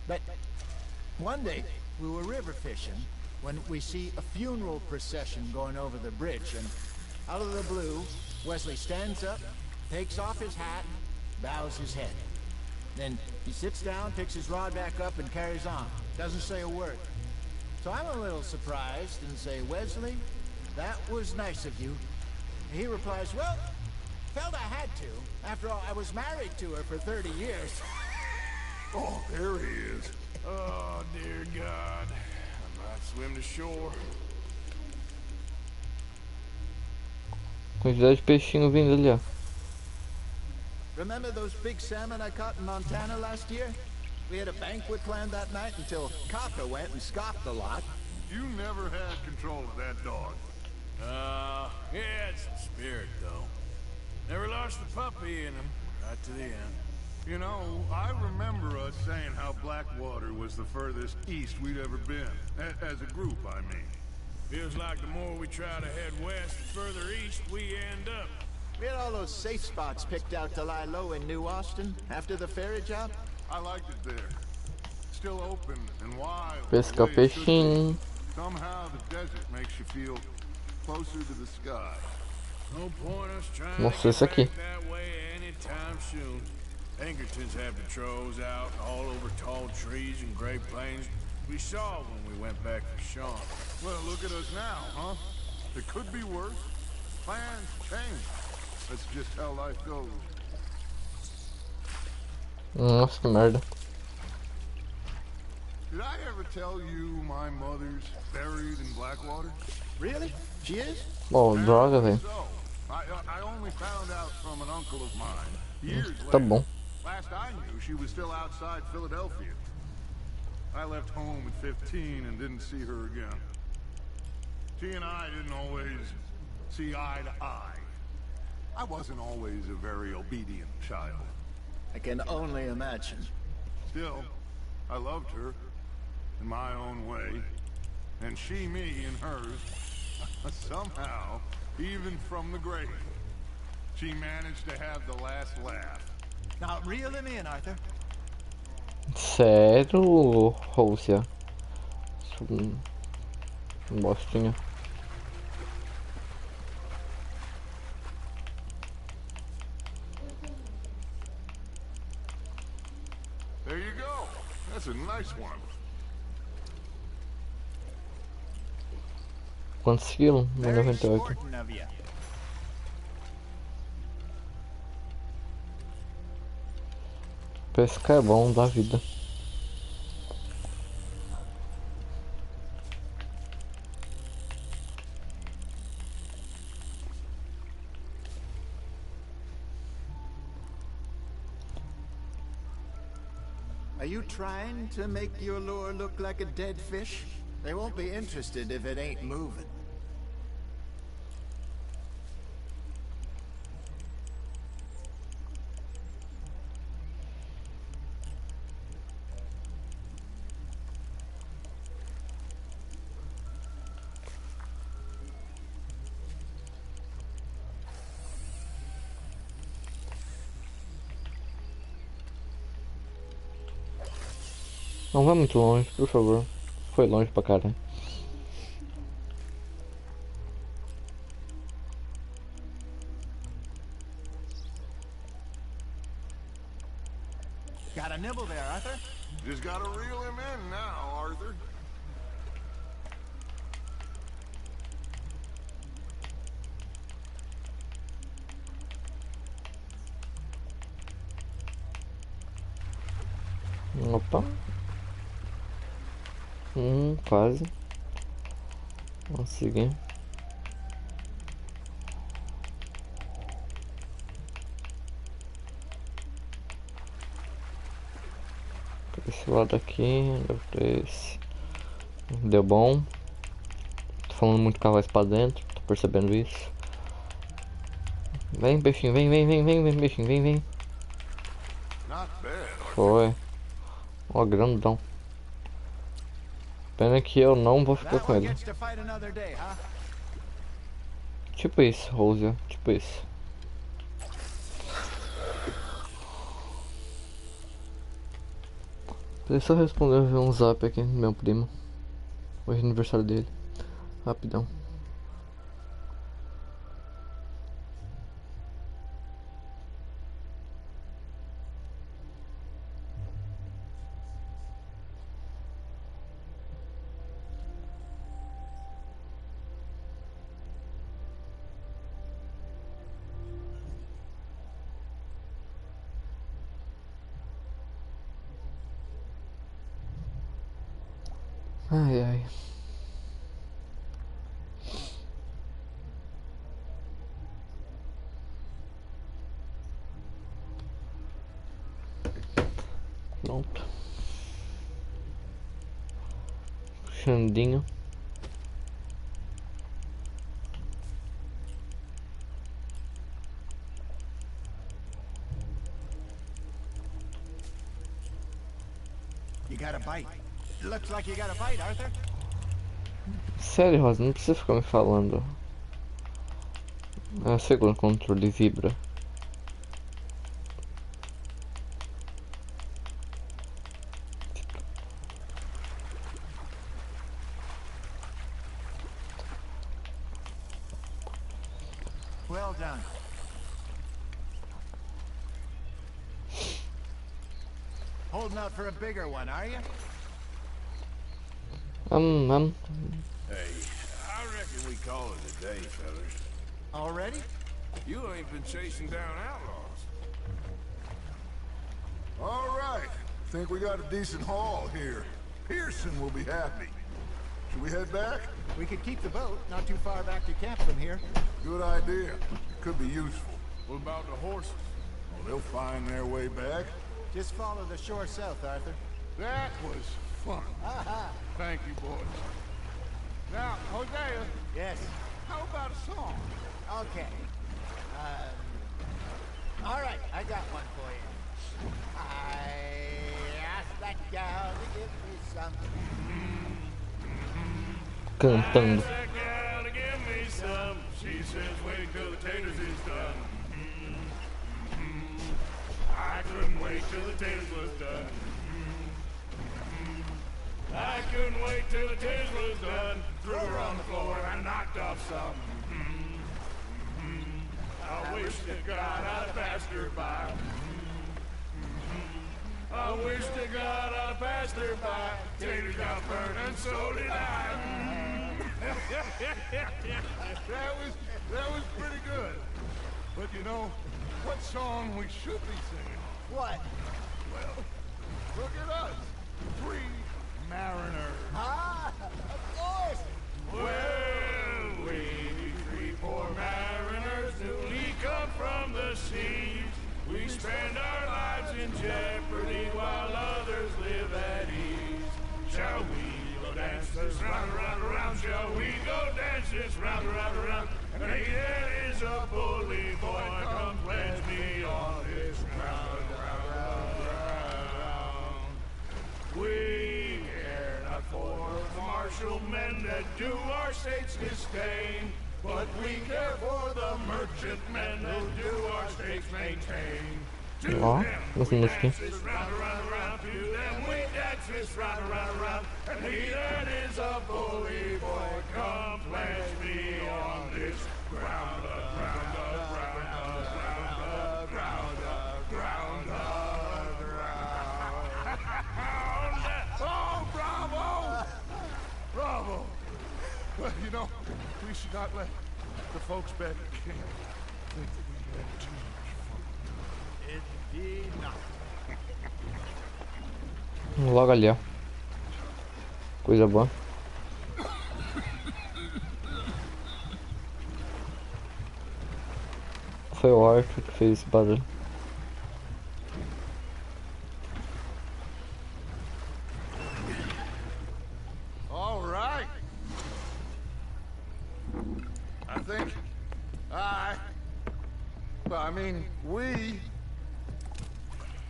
But one day we were river fishing when we see a funeral procession going over the bridge, and out of the blue, Wesley stands up, takes off his hat, bows his head. Then he sits down, picks his rod back up, and carries on. Doesn't say a word. So I'm a little surprised and say, "Wesley, that was nice of you." He replies, "Well, felt I had to. After all, I was married to her for 30 years. Oh, there he is. Oh, dear God. I might swim to shore. Quantidade de peixinho vindo ali, ó. Remember those big salmon I caught in Montana last year? We had a banquet planned that night until Copper went and scoffed a lot. You never had control of that dog. He had some spirit, though. Never lost the puppy in him, right to the end. You know, I remember us saying how Blackwater was the furthest east we'd ever been. As a group, I mean. Feels like the more we try to head west, the further east we end up. We had all those safe spots picked out to lie low in New Austin after the ferry job. I liked it there. Still open and wild. Pescar the way it should be. peixinho. Somehow the desert makes you feel closer to the sky. No point us trying Nossa, to esse get aqui. back that way anytime soon. Pinkertons have patrols out all over tall trees and Great Plains. We saw when we went back for Sean. Well, look at us now, huh? It could be worse. Plans change. That's just how life goes. Nossa, que merda. Did I ever tell you my mother's buried in Blackwater? Really? She is? Bom, droga, velho. So, I only found out from an uncle of mine years Tá later. bom. Last I knew, she was still outside Philadelphia. I left home at 15 and didn't see her again. She and I didn't always see eye to eye. I wasn't always a very obedient child. I can only imagine. Still, I loved her in my own way, and she me in hers. Somehow, even from the grave, she managed to have the last laugh. Now reel him in, Arthur. Sério, Rússia? Bostinha. There you go. That's a nice one. Quantos quilos? Very 98. sporting of you. Pescar é bom, dá vida. Are you trying to make your lure look like a dead fish? They won't be interested if it ain't moving. Não vai muito longe, por favor. Foi longe pra caralho. Got a nibble there, Arthur? Just gotta reel him in now, Arthur. Opa. Quase. Consegui. Por esse lado aqui, deve ter esse. Deu bom. Tô falando muito cavalo pra dentro, tô percebendo isso. Vem, peixinho, vem, peixinho, vem. Not bad. Foi. Ó, grandão. Pena que eu não vou ficar That com one ele. gets to fight another day, huh? Tipo isso, Rose, tipo isso. Deixa eu só responder um zap aqui do meu primo. Hoje é aniversário dele. Rapidão. Ai. Pronto. Xandinho. You got a bite. It looks like you got a bite, Arthur. Sério, Rosa, não precisa ficar me falando. Eu sei quando o controle vibra. Well done. Holding out for a bigger one, are you? Hey, I reckon we call it a day, fellas. Already? You ain't been chasing down outlaws. All right. Think we got a decent haul here. Pearson will be happy. Should we head back? We could keep the boat not too far back to camp from here. Good idea. Could be useful. What about the horses? Well, they'll find their way back. Just follow the shore south, Arthur. That was fun. Thank you, boys. Now, Hosea, Yes. how about a song? Okay. All right, I got one for you. I asked that gal to give me some. Cantando. That gal to give me some. She says, wait till the taters is done. I couldn't wait till the taters was done. I couldn't wait till the taters was done. Threw her on the floor and I knocked off some. I wish to God I'd passed her by. I wish to God I'd passed her by. Taters got burned and so did I. that was pretty good. But you know, what song we should be singing? What? Well, look at us. 3 mariners. Ah, of course. Well, we 3 poor mariners newly come from the seas. We spend our lives in jeopardy while others live at ease. Shall we go dance this round, round, round? Shall we go dance this round, round, round? And he that is a bully boy, come pledge me on this ground, round. We care not for martial men that do our state's disdain, but we care for the merchant men who do our states maintain. To Ó, them essa we música. dance this round, round, round. To them we dance this round, round, round. And he that is a bully boy, come pledge me on this ground, ground, ground, ground, ground, ground, ground. Oh, bravo! Bravo! Well, you know, we should not let the folks back at camp think that we had too much fun. Indeed not. Logo ali, ó. Coisa boa. Foi o Arthur que fez esse barulho. All right. I think I mean, we are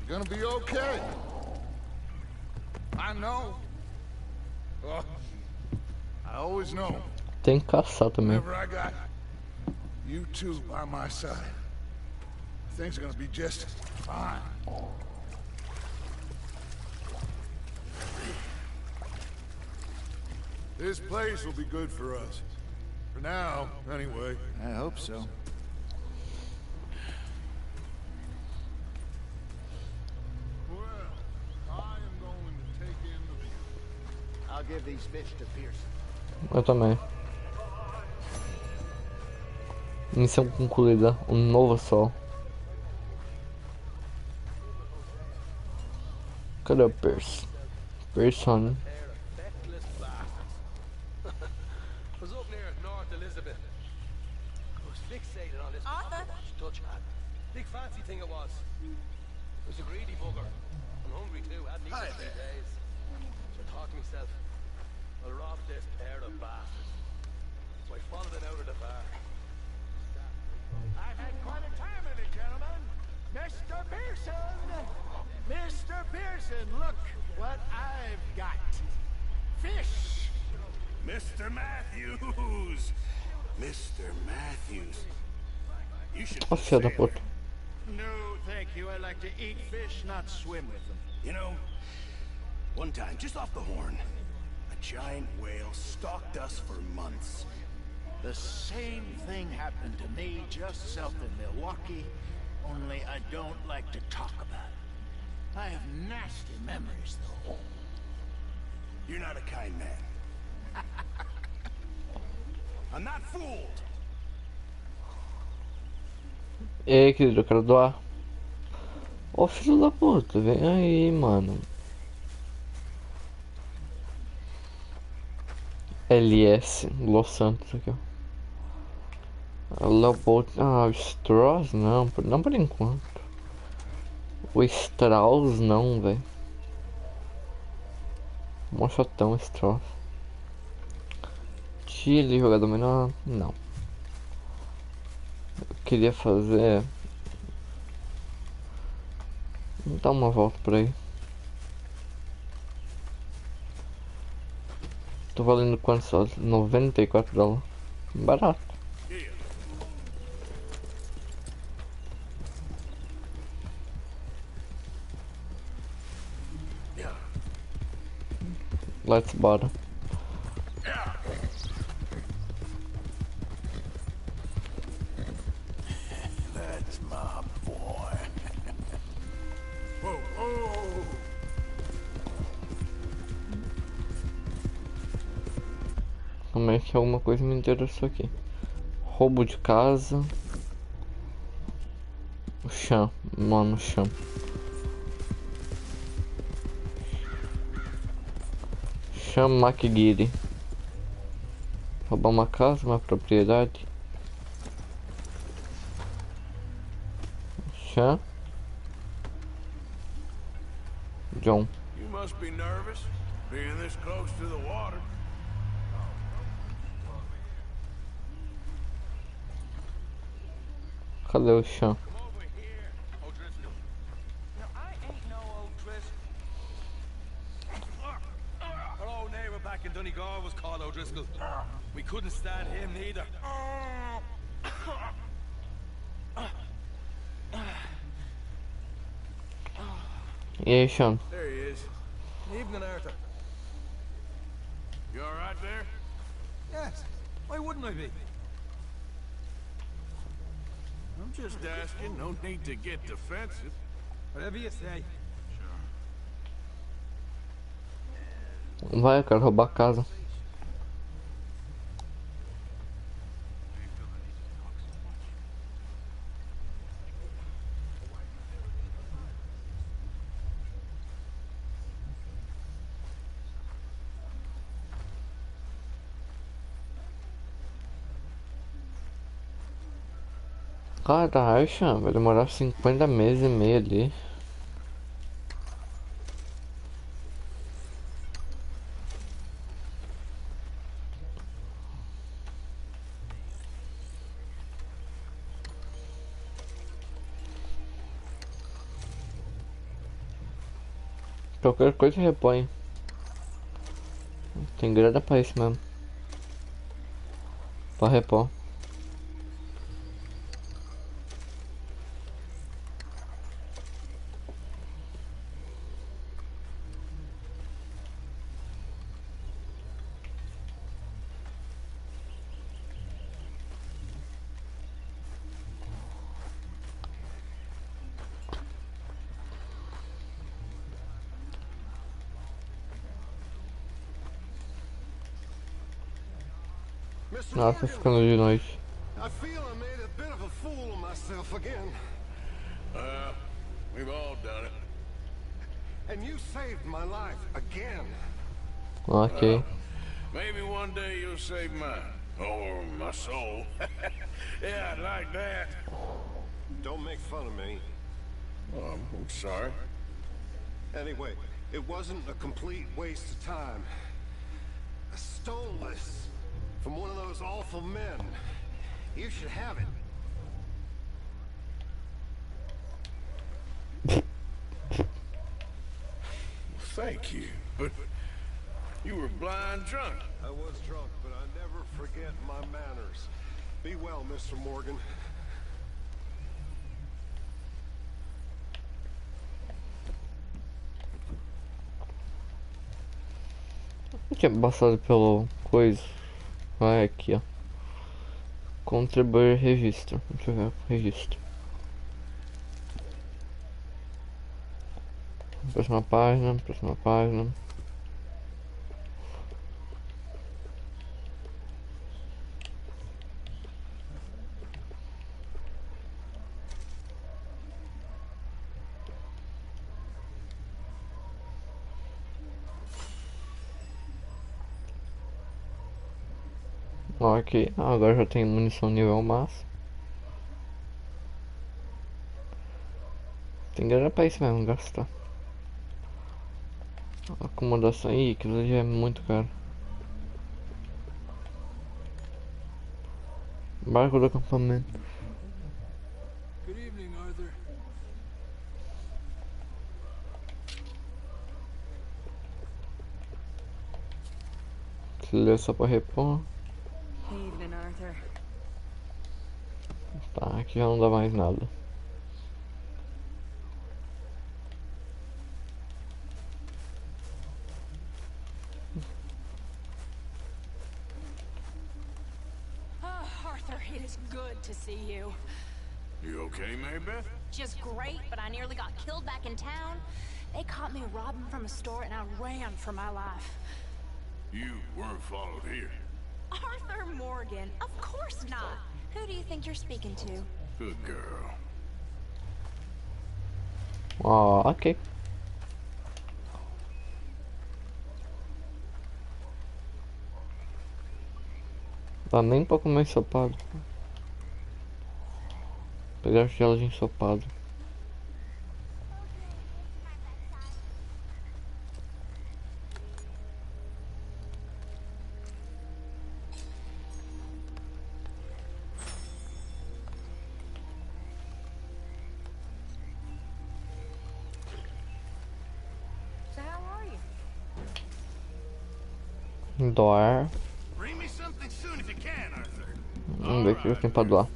gonna be okay. I know. Oh, I always know. Tem que caçar também. Whenever I got you two by my side, things are gonna be just fine. This place will be good for us. For now, anyway. I hope so. Well, I am going to take in the view. I'll give these fish to Pearson. Eu também. Missão concluída. Um novo sol. Cadê o Pearson? Pearson. Was up near North Elizabeth. I was fixated on this touch hat. Big fancy thing it was. It was a greedy bugger. I'm hungry too. Hadn't eaten in 3 days. So I thought to myself, I'll rob this pair of bastards. So I followed it out of the bar. I've had quite a time of it, gentlemen. Mr. Pearson! Mr. Pearson, look what I've got. Fish! Mr. Matthews! Mr. Matthews. You should Ó, filha da sail. puta. No, thank you. I like to eat fish, not swim with them. You know, one time, just off the Horn, a giant whale stalked us for months. The same thing happened to me just south of Milwaukee, only I don't like to talk about it. I have nasty memories, though. You're not a kind man. I'm not fooled. Ei, querido, eu quero doar. Ô filho da puta, vem aí, mano. LS, Los Santos aqui, ó. Leopold. Ah, o Strauss não, não por enquanto. O Strauss não, velho. Mochotão Strauss. Chile, jogador menor, não. Eu queria fazer. Dar uma volta por aí. Tô valendo quanto só? $94. Barato. Let's bora. That's my boy. Whoa, whoa. Como é que alguma coisa me interessou aqui? Roubo de casa. O chão, mano, o chão. Cham McGeary. Roubar uma casa, uma propriedade. Cham John. You must be nervous, being this close to the water. Cadê o chão? In Donegal was called O'Driscoll. We couldn't stand him neither. E aí, Sean? There he is. Evening, Arthur. You all right there? Yes. Why wouldn't I be? I'm just asking. No need to get defensive. Whatever you say. Vai, eu quero roubar a casa. Caralho, Sean, vai demorar 50 meses e meio ali. Qualquer coisa repõe. Tem grana pra isso mesmo. Pra repor. Nossa, tá ficando de noite. I feel I made a bit of a fool of myself again. We've all done it. And you saved my life again. Ok. Maybe one day you'll save mine. Or my soul. Yeah, I'd like that. Don't make fun of me. Oh, I'm sorry. Anyway, it wasn't a complete waste of time. I stole this from one of those awful men. You should have it. Thank you, but you were blind drunk. I was drunk, but I never forget my manners. Be well, Mr. Morgan. Tinha passado pelo coisa. Vai aqui, ó. Contribuir registro. Deixa eu ver, registro. Próxima página, próxima página. Ok, agora já tem munição nível máximo. Tem grana pra isso mesmo, gastar. Acomodação aí, aquilo ali é muito caro. Barco do acampamento. Good evening, Arthur. Trilha só pra repor. Evening, Arthur. Tá, aqui já não dá mais nada. Arthur, it is good to see you. You okay, Marybeth? Just great, but I nearly got killed back in town. They caught me robbing from a store and I ran for my life. You weren't followed here. Arthur Morgan, of course not. Who do you think you're speaking to? Good girl. Oh, ok. Dá nem pra comer ensopado. Pegar gelo de ensopado. So how are you? Doar. Bring me something soon if you can, Arthur. Vamos ver o que eu tenho pra doar.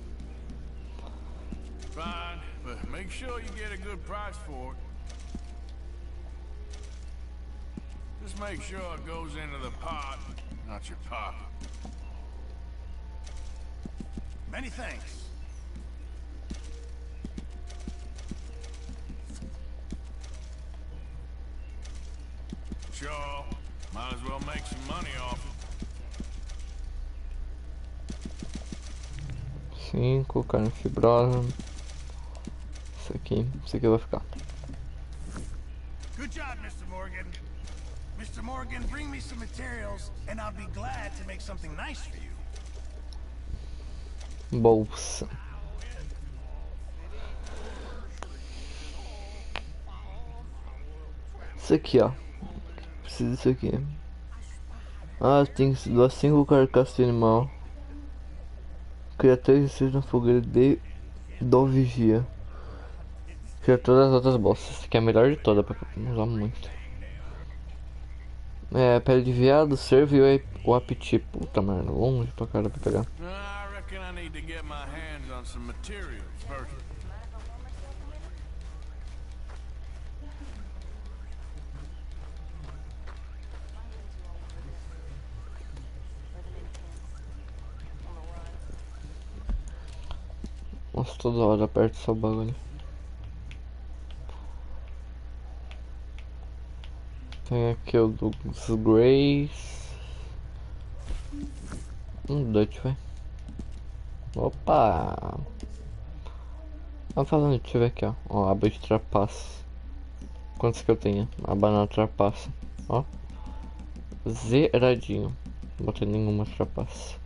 Fine, but make sure you get a good price for it. Just make sure it goes into the pot, not your pocket. Many thanks. Sure, might as well make some money off it. 5, carne fibrosa. Isso aqui vai ficar. Good job, Mr. Morgan. Mr. Morgan, bring me some materials, and I'll be glad to make something nice for you. Bolsa. Isso aqui, ó. Preciso disso aqui. Ah, tem que doar 5 carcaças de animal. Cria 3 receitas na fogueira do vigia. Cria todas as outras bolsas. Essa aqui é a melhor de todas pra usar muito. É, pele de veado, cervo e o apetite. Puta merda, longe pra cara pra pegar. I reckon I need to get my hands on some materials first. Nossa, toda hora aperto essa bagulho. Tem aqui o dos Grays. Dutch, vai. Opa! Ah, falando, deixa eu ver aqui, ó. Ó, aba de trapaça. Quantos que eu tenho? A banana trapaça. Ó. Zeradinho. Não botei nenhuma trapaça.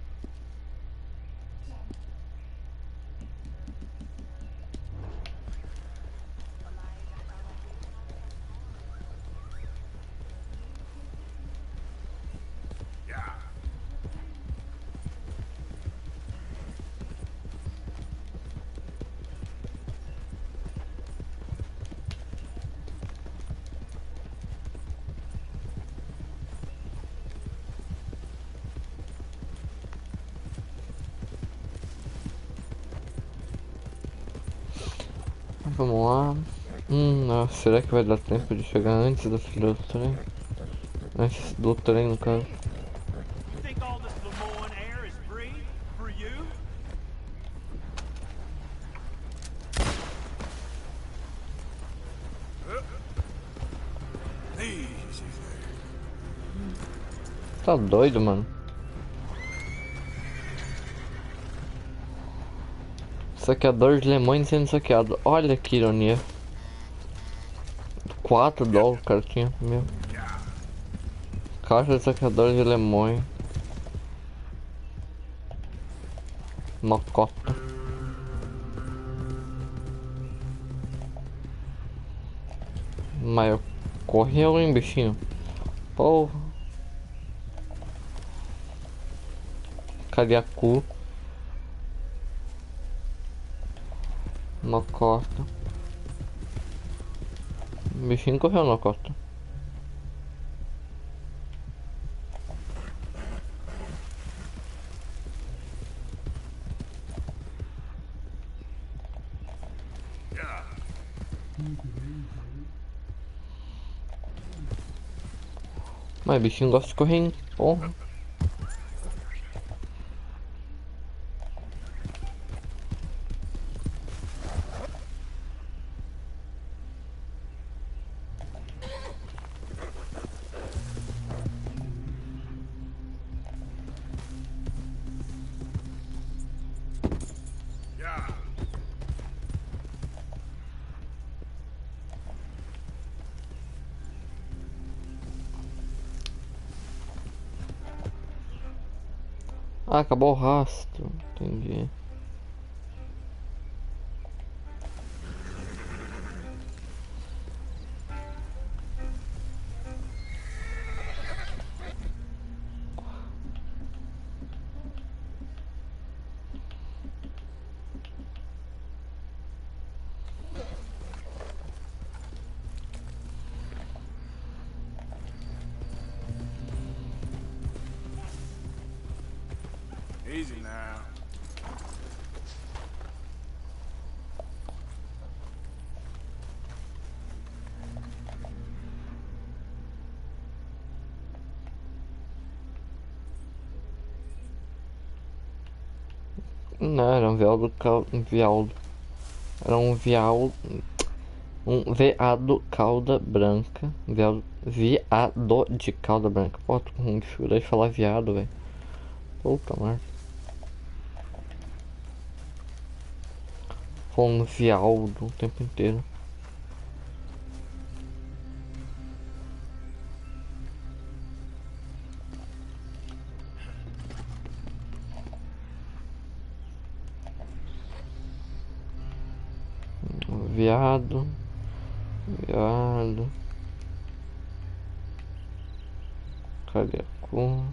Vamos lá. Nossa, será que vai dar tempo de chegar antes da fila do trem? Antes do trem, no caso. Tá doido, mano. Saqueador de limões sendo saqueado. Olha que ironia. 4 dólares o cara tinha. Meu. Caixa de saqueador de limões. Mocota. Mas eu correu, hein, bichinho. Porra. Cariacu. Mocota. O bichinho correu na costa. Mas bichinho gosta de correr, hein? Porra. Ah, acabou o rastro. Entendi. Easy now. Não, era um veado Era um veado. Um veado cauda branca. Veado de cauda branca. Pô, tô com dificuldade de falar viado, velho. Puta merda. Falando viado o tempo inteiro. Viado. Viado. Cariacu.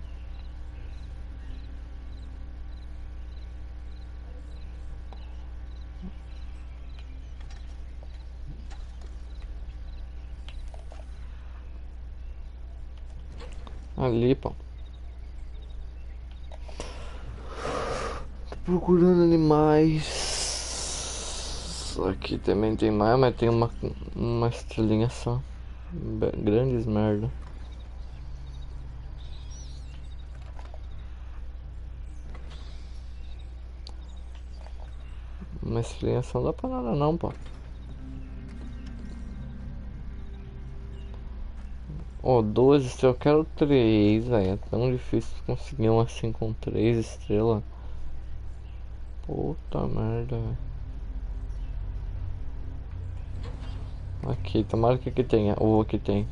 Ali, pô. Tô procurando animais. Aqui também tem mais, mas tem uma estrelinha só. Grandes merda. Uma estrelinha só não dá pra nada não, pô. Oh, 2 estrelas, eu quero 3, velho. É tão difícil conseguir um assim com 3 estrelas. Puta merda, velho. Aqui, tomara que aqui tenha. Ou aqui tem.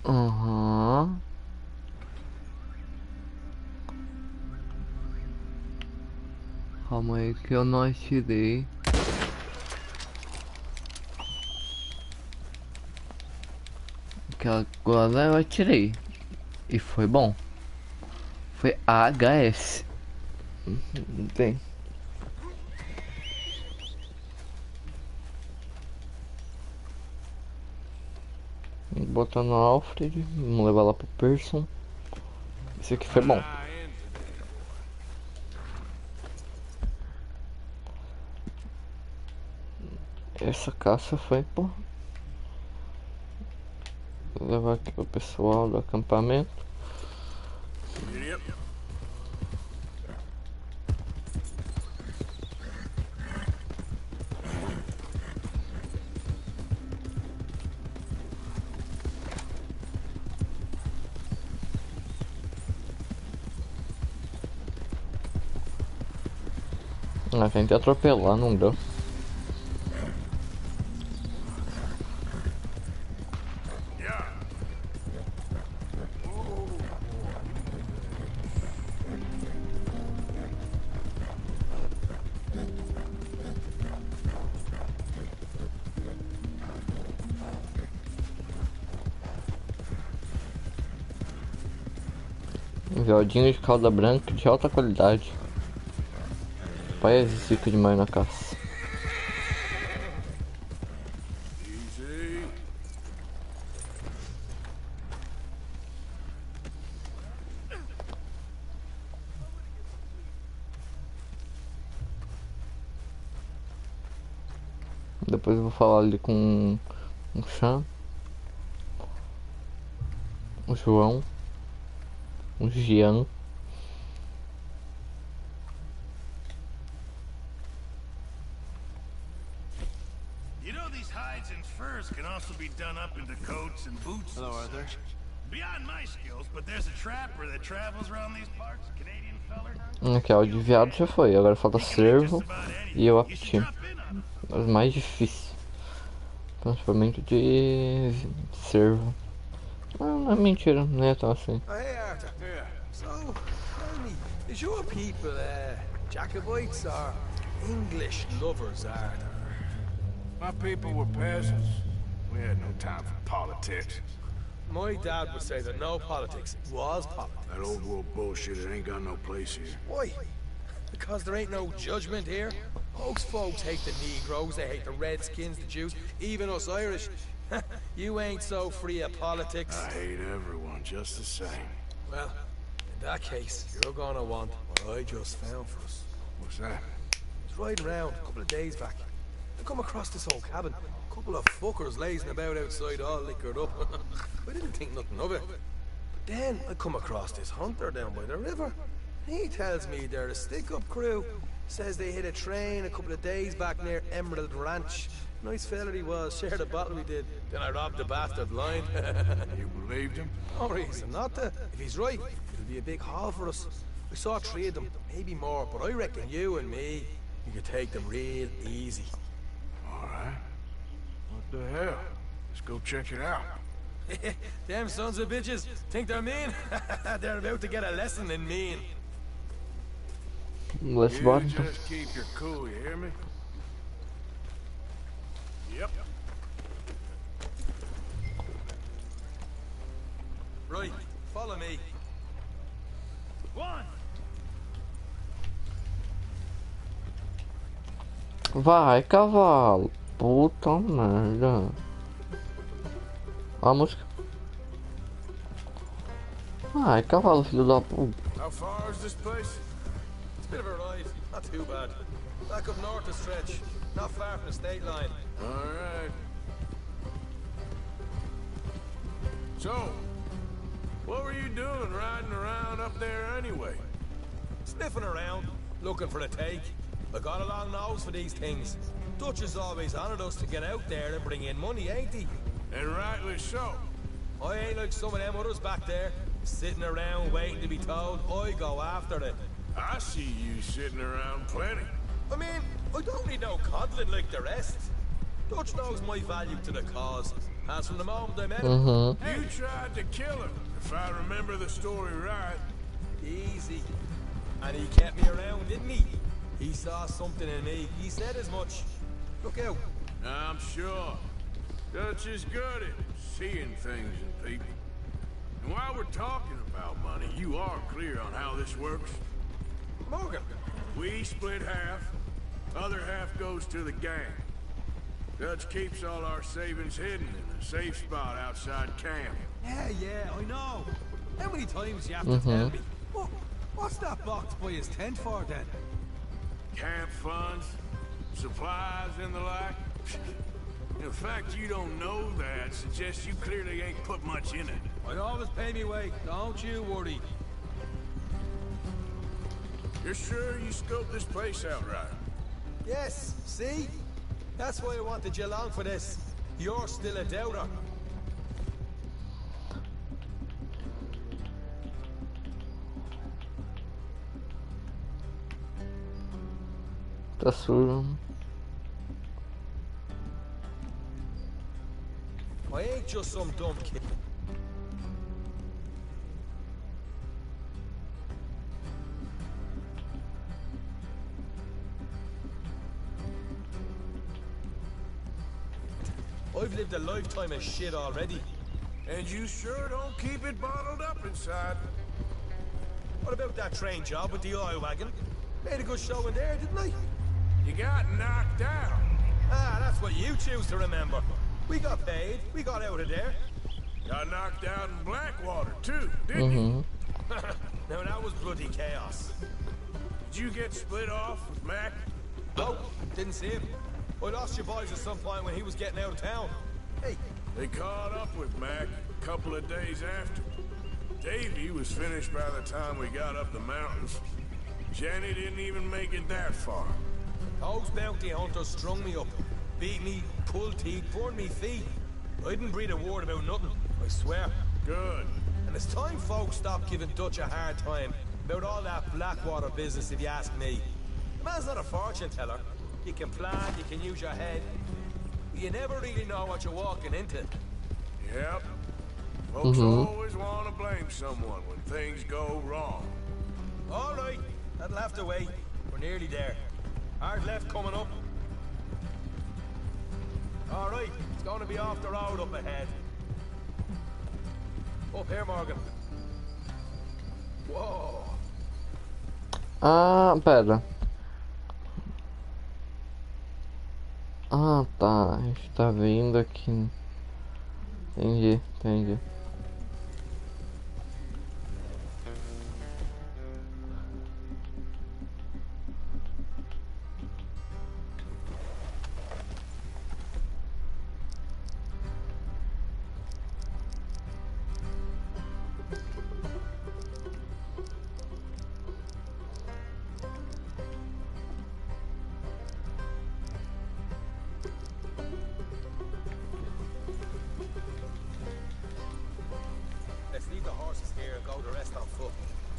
Aham. Calma aí que eu não atirei. Que agora eu atirei. E foi bom. Foi AHS. Tem. Botar no Alfred, vamos levar lá pro Pearson. Esse aqui foi bom. Essa caça foi, pô. Vou levar aqui pro pessoal do acampamento. Ah, tentei atropelar, não deu. Veldinho de cauda branca de alta qualidade. Pai é zica demais na caça. Depois eu vou falar ali com o Chan, o João, o Jean. You know these hides and furs can also be done up into coats and boots. Hello, Arthur. Beyond my skills, but there's a trapper that travels around these parts, a Canadian feller. Aqui, ó, o de viado já foi, agora falta cervo e eu apti. Os mais difíceis. Transformamento de cervo. Não é mentira, não é tão assim. Oh, hey, Arthur. Yeah. So, tell me, is your people Jacobites or English lovers, Arthur? My people were peasants. We had no time for politics. My dad would say that no politics was politics. That old world bullshit, it ain't got no place here. Why? Because there ain't no judgment here. Most folks hate the Negroes, they hate the Redskins, the Jews, even us Irish. You ain't so free of politics. I hate everyone just the same. Well, in that case, you're gonna want what I just found for us. What's that? I was riding around a couple of days back. I come across this old cabin. A couple of fuckers lazing about outside all liquored up. I didn't think nothing of it. But then I come across this hunter down by the river. He tells me they're a stick-up crew. Says they hit a train a couple of days back near Emerald Ranch. Nice fella he was, shared a bottle we did. Then I robbed the bastard blind. You believed him? No reason not to. If he's right, it'll be a big haul for us. I saw 3 of them, maybe more, but I reckon you and me, you could take them real easy. Alright. What the hell? Let's go check it out. Them sons of bitches think they're mean? They're about to get a lesson in mean. Let's You bottom. just keep your cool, you hear me? Yep. Right, follow me. One. Vai, cavalo. Puta merda. Ó a música. Vai, cavalo, filho da puta. How far is this place? It's a bit of a ride, not too bad. Back up north a stretch, not far from the state line. Alright. So, what were you doing riding around up there anyway? Sniffing around, looking for a take. I got a long nose for these things. Dutch has always honoured us to get out there and bring in money, ain't he? And rightly so. I ain't like some of them others back there, sitting around waiting to be told. I go after it. I see you sitting around plenty. I mean, I don't need no coddling like the rest. Dutch knows my value to the cause. As from the moment I met him, You tried to kill him, if I remember the story right. easy. And he kept me around, didn't he? He saw something in me. He said as much. Look out. I'm sure. Dutch is good at seeing things in people. And while we're talking about money, you are clear on how this works? Morgan. We split half, other half goes to the gang. Dutch keeps all our savings hidden in a safe spot outside camp. Yeah, I know. How many times you have to tell me? What's that box by his tent for then? Camp funds, supplies, and the like. The fact you don't know that suggests you clearly ain't put much in it. I'd always pay me way, don't you worry. You're sure you scoped this place out right? Yes, see? That's why I wanted you along for this. You're still a doubter. Tá sujo. I ain't just some dumb kid. I've lived a lifetime of shit already. And you sure don't keep it bottled up inside. What about that train job with the oil wagon? Made a good show in there, didn't I? You got knocked out. Ah, that's what you choose to remember. We got paid, we got out of there. Got knocked out in Blackwater, too, didn't you? Now that was bloody chaos. Did you get split off with Mac? No, didn't see him. I lost your boys at some point when he was getting out of town. Hey. They caught up with Mac a couple of days after. Davey was finished by the time we got up the mountains. Jenny didn't even make it that far. Those bounty hunters strung me up. Beat me, pulled teeth, burned me feet. I didn't breathe a word about nothing, I swear. Good. And it's time folks stopped giving Dutch a hard time about all that Blackwater business, if you ask me. The man's not a fortune teller. You can plan, you can use your head. But you never really know what you're walking into. Yep. Folks always want to blame someone when things go wrong. All right, that'll have to wait. We're nearly there. Hard left coming up. All right, it's going to be off the road up ahead. Up here, Morgan. Whoa. Ah, pera. Ah, tá. A gente tá vindo aqui. Entendi. Let's leave the horses here and go the rest on foot.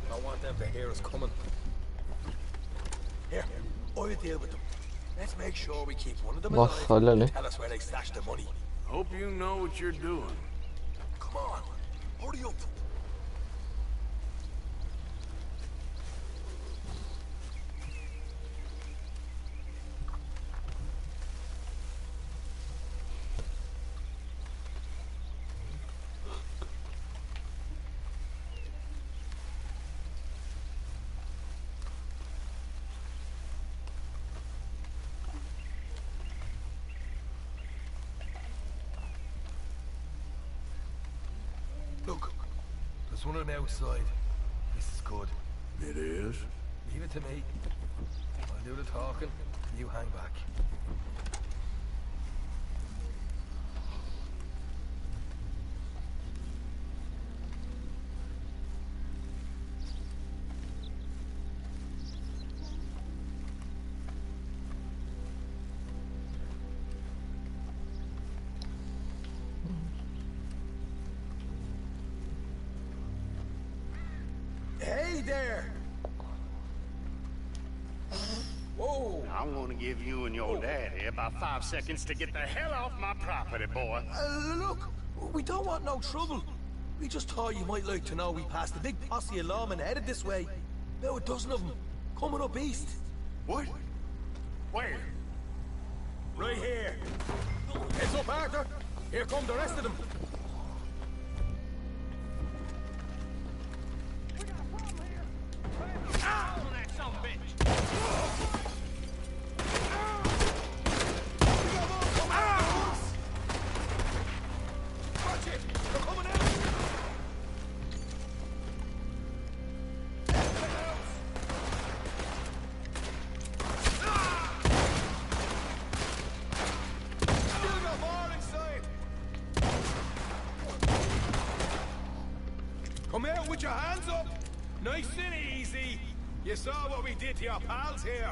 I don't want them to hear us coming. Here, I'll deal with them. Let's make sure we keep one of them alive and tell us where they stashed the money. Hope you know what you're doing. Come on, hurry up. Look, there's one on the outside. This is good. It is? Leave it to me. I'll do the talking, you hang back. Hey there! Whoa! I'm gonna give you and your daddy about 5 seconds to get the hell off my property, boy. Look, we don't want no trouble. We just thought you might like to know we passed a big posse of lawmen headed this way. About a dozen of them, coming up east. What? Where? Right here. Heads up, Arthur. Here come the rest of them. put your hands up. Nice and easy. You saw what we did to your pals here.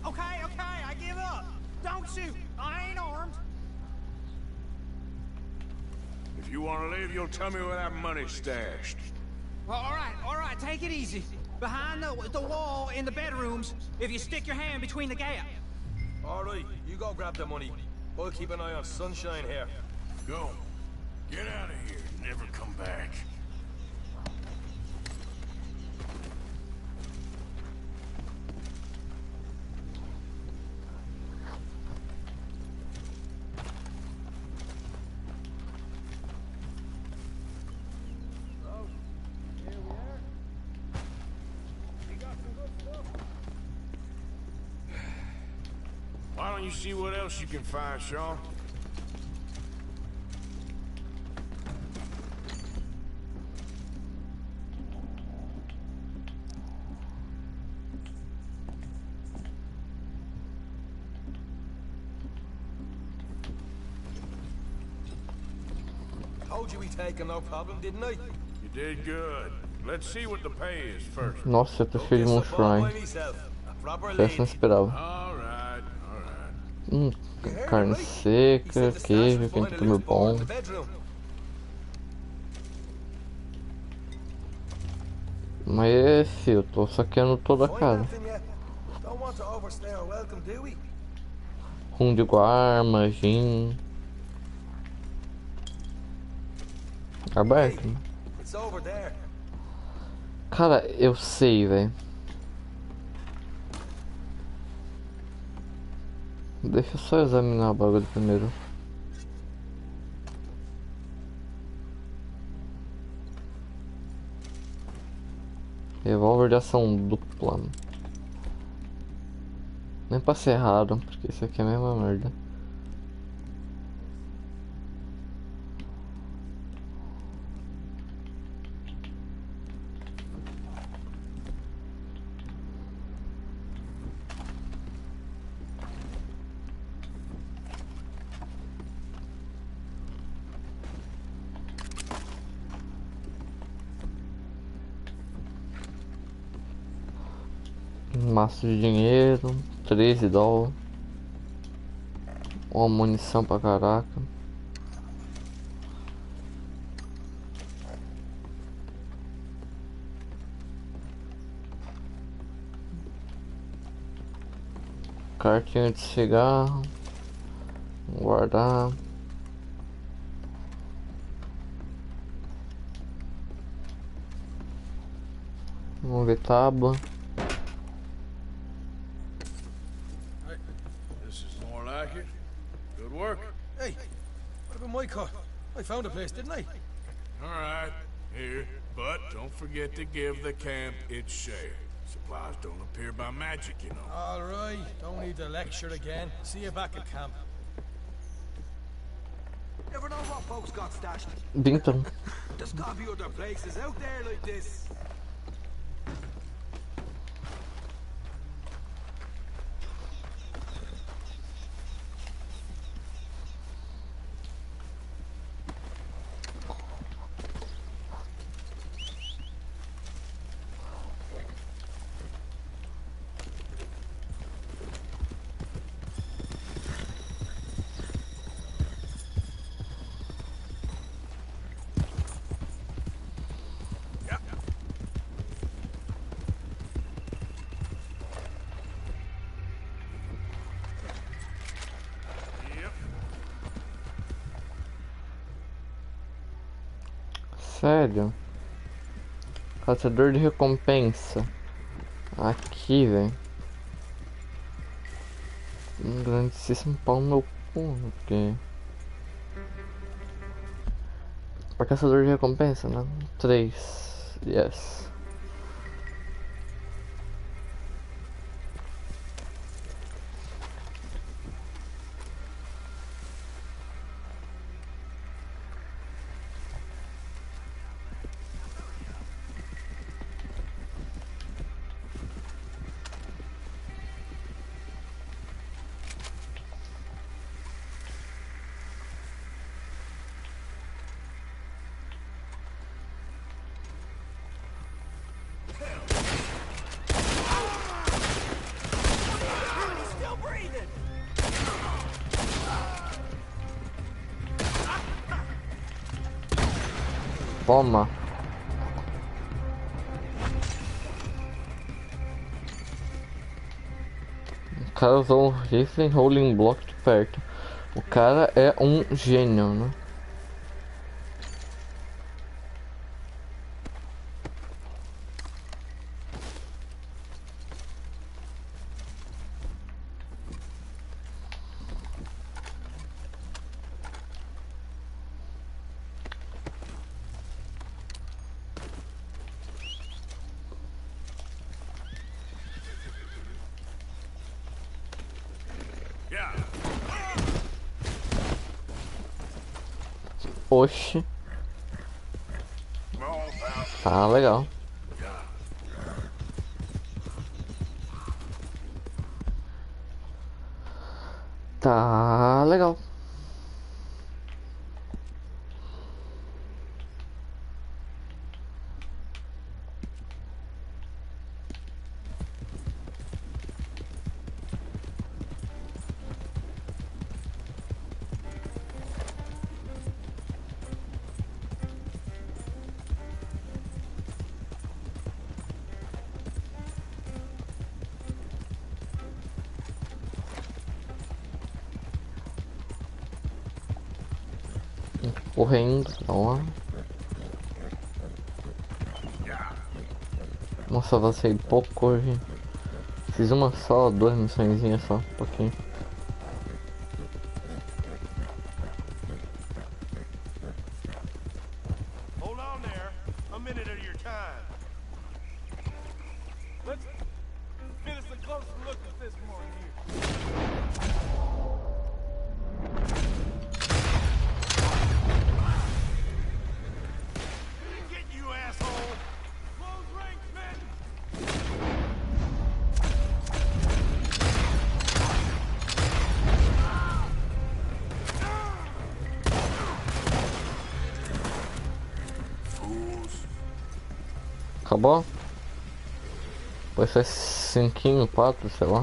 Okay, I give up. Don't shoot. I ain't armed. If you want to leave, you'll tell me where that money's stashed. Well, all right, take it easy. Behind the wall in the bedrooms, if you stick your hand between the gap. All right, you go grab the money. I'll keep an eye on Sunshine here. Go. Get out of here. Never come back. Why don't you see what else you can find, Sean? Told you we taken no problem, didn't I? You did good. Let's see what the pay is first. Nossa, eu tô cheio de um shrine. Essa não esperava. All right. Carne seca, queijo, quem tá comendo bom. Mas filho, eu tô saqueando toda a casa. Rum de guarma, gin. Aberto, né? Cara, eu sei, velho. Deixa eu só examinar o bagulho primeiro. Revólver de ação dupla. Nem pra ser raro, porque isso aqui é a mesma merda. Maço de dinheiro, 13 dólares. Uma munição pra caraca. Cartinha de cigarro. Guardar. Vamos ver tábua. Good work. Hey, what about my car? I found a place, didn't I? All right, here. But don't forget to give the camp its share. Supplies don't appear by magic, you know. All right, don't need to lecture again. See you back at camp. Never know what folks got stashed. Então. There's gotta be other places out there like this. Sério? Caçador de recompensa. Aqui, velho. Um grandíssimo pau no meu cu. Okay. Pra caçador de recompensa, né? 3. Yes. Toma. O cara usou o rifle rolling block de perto. O cara é um gênio, né? Oxi. Tá legal. Tá legal. Correndo, ó. Nossa, avancei pouco hoje. Fiz uma só, 2 missõezinhas só, um pouquinho. Hold on there. A minute of your time. Let's get us a closer look at this one here. Get you, asshole! Close ranks, men! Acabou? Vai ser 5, 4, sei lá.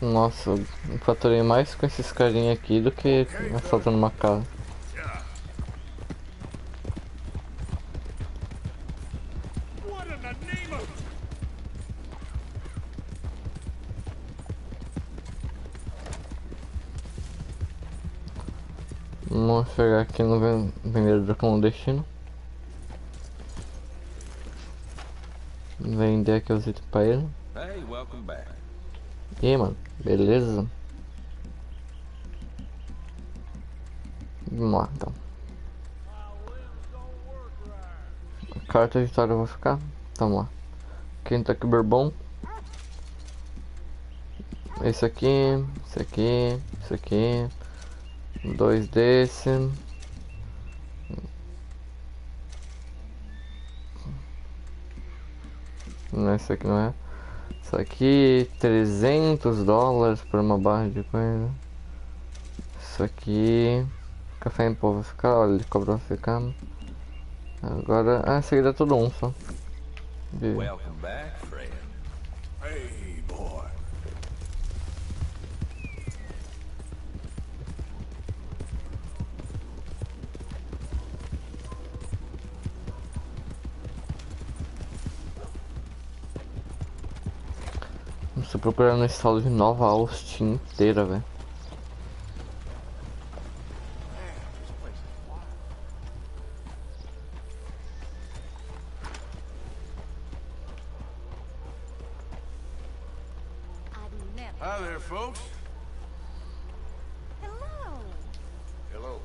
Nossa, eu faturei mais com esses carinha aqui do que assaltando uma casa. Vamos chegar aqui no vendedor clandestino. Vender aqui os itens pra ele. Hey, welcome back. E aí, mano, beleza? Vamos lá, então. A carta de vitória eu vou ficar. Vamos lá. Kentucky Bourbon. Esse aqui, esse aqui, esse aqui. 2 desse. Não, esse aqui não é. Isso aqui, $300 por uma barra de coisa. Isso aqui, café em pó vai ficar, olha, ele cobrou ficar. Agora, esse aqui dá tudo um só. Welcome back, friend. Hey, boy. Estou procurando o estado de Nova Austin inteira, velho. Hi there, folks. Hello. Hello.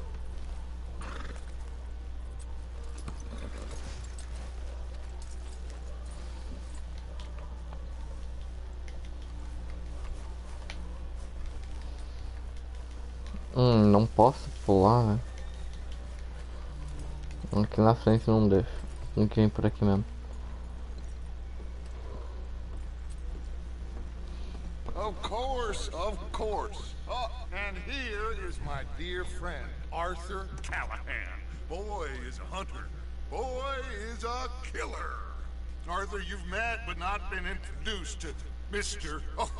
Não posso pular, velho. Aqui na frente não deixa. Tem que vir por aqui mesmo. Of course, of course. Oh, and here is my dear friend, Arthur Callahan. Boy is a hunter. Boy is a killer. Arthur, you've met but not been introduced to Mr. Oh,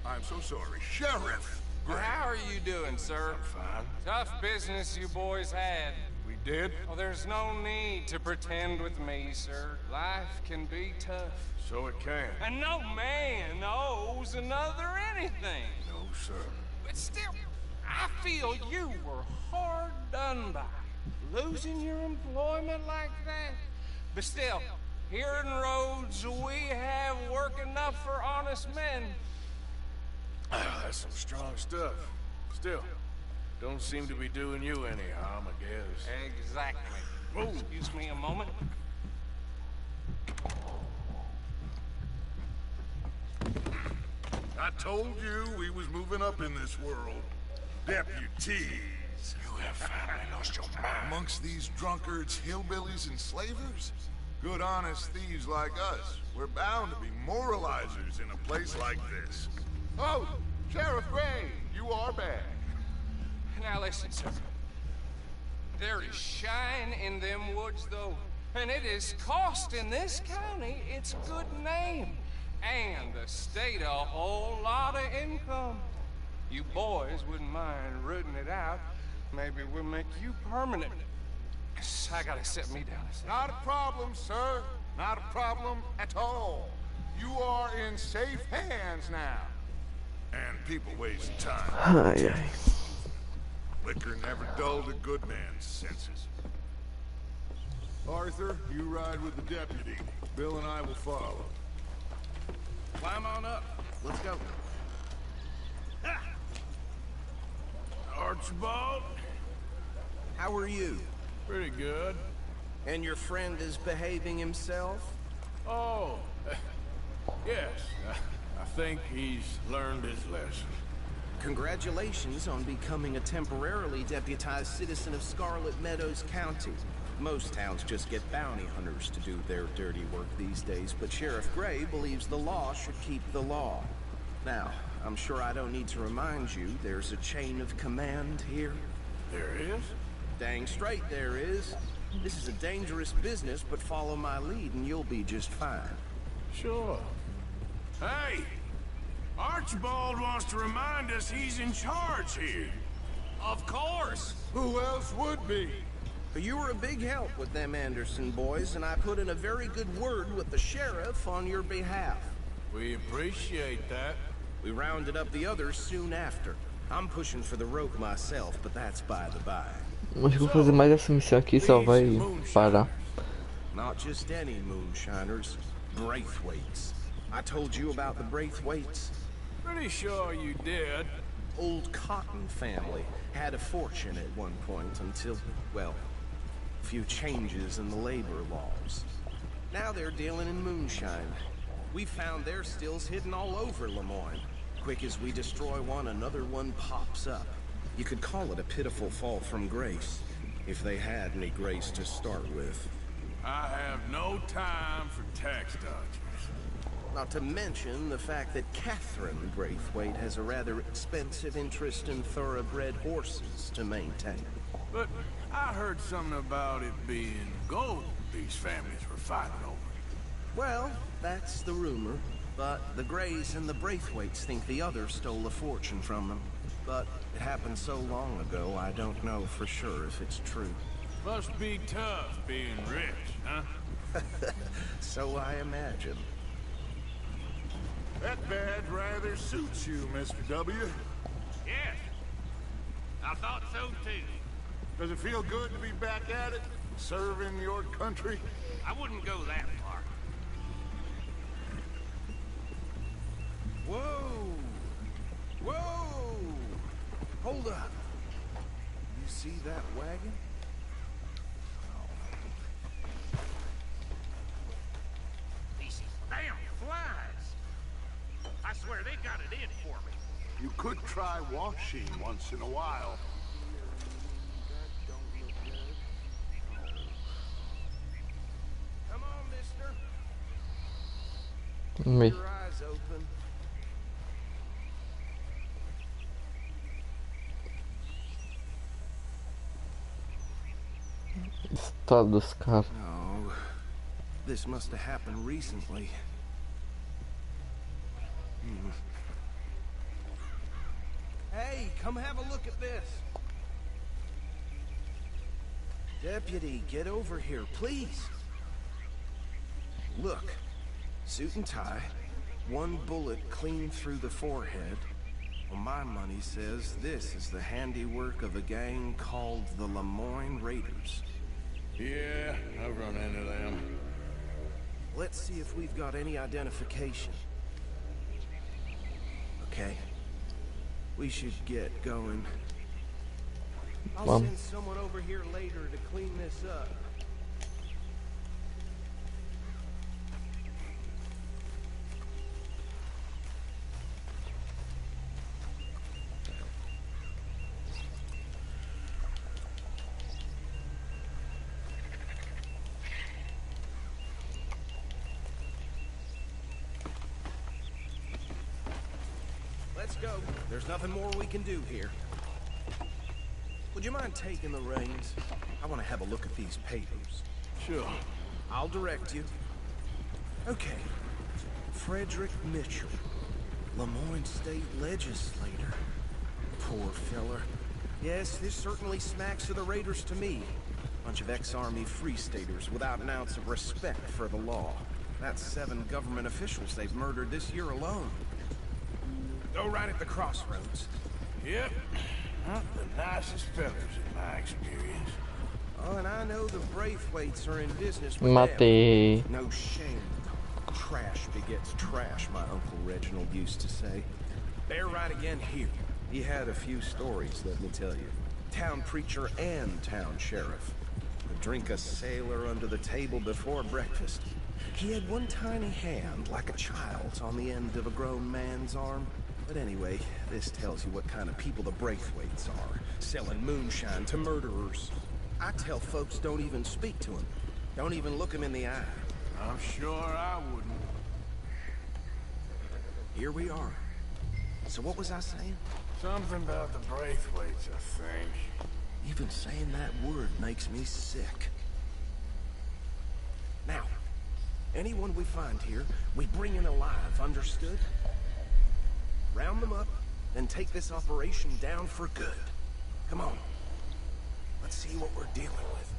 I'm so sorry, Sheriff Gray. How are you doing, sir? Fine. Tough business you boys had. We did? Well, there's no need to pretend with me, sir. Life can be tough. So it can. And no man owes another anything. No, sir. But still, I feel you were hard done by. Losing your employment like that. But still, here in Rhodes, we have work enough for honest men. That's some strong stuff. Still, don't seem to be doing you any harm, I guess. Exactly. Whoa. Excuse me a moment. I told you we was moving up in this world. Deputies. You have finally lost your mind. Amongst these drunkards, hillbillies, and slavers? Good honest thieves like us. We're bound to be moralizers in a place like this. Oh, Sheriff Gray, you are back. Now listen, sir. There is shine in them woods, though. And it is costing this county its good name. And the state a whole lot of income. You boys wouldn't mind rooting it out. Maybe we'll make you permanent. I gotta set me down a second. Not a problem, sir. Not a problem at all. You are in safe hands now. And people waste time. Ai, ai. Liquor never dulled a good man's senses. Arthur, you ride with the deputy. Bill and I will follow. Climb on up. Let's go. Archibald? How are you? Pretty good. And your friend is behaving himself? Oh, yes. I think he's learned his lesson. Congratulations on becoming a temporarily deputized citizen of Scarlet Meadows County. Most towns just get bounty hunters to do their dirty work these days, but Sheriff Gray believes the law should keep the law. Now, I'm sure I don't need to remind you there's a chain of command here. There is? Dang straight there is. This is a dangerous business, but follow my lead and you'll be just fine. Sure. Hey! Archibald wants to remind us he's in charge here. Of course! Who else would be? You were a big help with them Anderson boys, and I put in a very good word with the sheriff on your behalf. We appreciate that. We rounded up the others soon after. I'm pushing for the rope myself, but that's by the by. Acho que vou fazer mais essa missão aqui, só vai parar. Not just any moonshiners, Braithwaites. I told you about the Braithwaites. Pretty sure you did. Old Cotton family had a fortune at one point until, well, a few changes in the labor laws. Now they're dealing in moonshine. We found their stills hidden all over Lemoyne. Quick as we destroy one, another one pops up. You could call it a pitiful fall from grace, if they had any grace to start with. I have no time for tax dodgers. Not to mention the fact that Catherine Braithwaite has a rather expensive interest in thoroughbred horses to maintain. But I heard something about it being gold these families were fighting over. Well, that's the rumor. But the Greys and the Braithwaites think the others stole a fortune from them. But it happened so long ago, I don't know for sure if it's true. Must be tough being rich, huh? So I imagine. That badge rather suits you, Mr. W. Yes. I thought so too. Does it feel good to be back at it? Serving your country? I wouldn't go that far. Whoa! Whoa! Hold up. You see that wagon? These damn flies. I swear they got it in for me. You could try washing once in a while. Me. Your eyes open. Estado dos caras. Oh, this must have happened recently. Hey, come have a look at this. Deputy, get over here, please. Look, suit and tie, one bullet clean through the forehead. Well, my money says this is the handiwork of a gang called the Lemoyne Raiders. Yeah, I've run into them. Let's see if we've got any identification. Okay. We should get going. I'll send someone over here later to clean this up. Let's go. There's nothing more we can do here. Would you mind taking the reins? I want to have a look at these papers. Sure. I'll direct you. Okay. Frederick Mitchell, Lemoyne State Legislator. Poor feller. Yes, this certainly smacks of the Raiders to me. Bunch of ex-Army Free Staters without an ounce of respect for the law. That's 7 government officials they've murdered this year alone. Go right at the crossroads. Yep. Not the nicest fellas in my experience. Oh, and I know the Braithwaites are in business with Matei. them. No shame. Trash begets trash, my Uncle Reginald used to say. They're right again here. He had a few stories, let me tell you. Town preacher and town sheriff. Would drink a sailor under the table before breakfast. He had one tiny hand, like a child's, on the end of a grown man's arm. But anyway, this tells you what kind of people the Braithwaites are. Selling moonshine to murderers. I tell folks don't even speak to him. Don't even look him in the eye. I'm sure I wouldn't. Here we are. So what was I saying? Something about the Braithwaites, I think. Even saying that word makes me sick. Now, anyone we find here, we bring in alive, understood? Round them up, then take this operation down for good. Come on. Let's see what we're dealing with.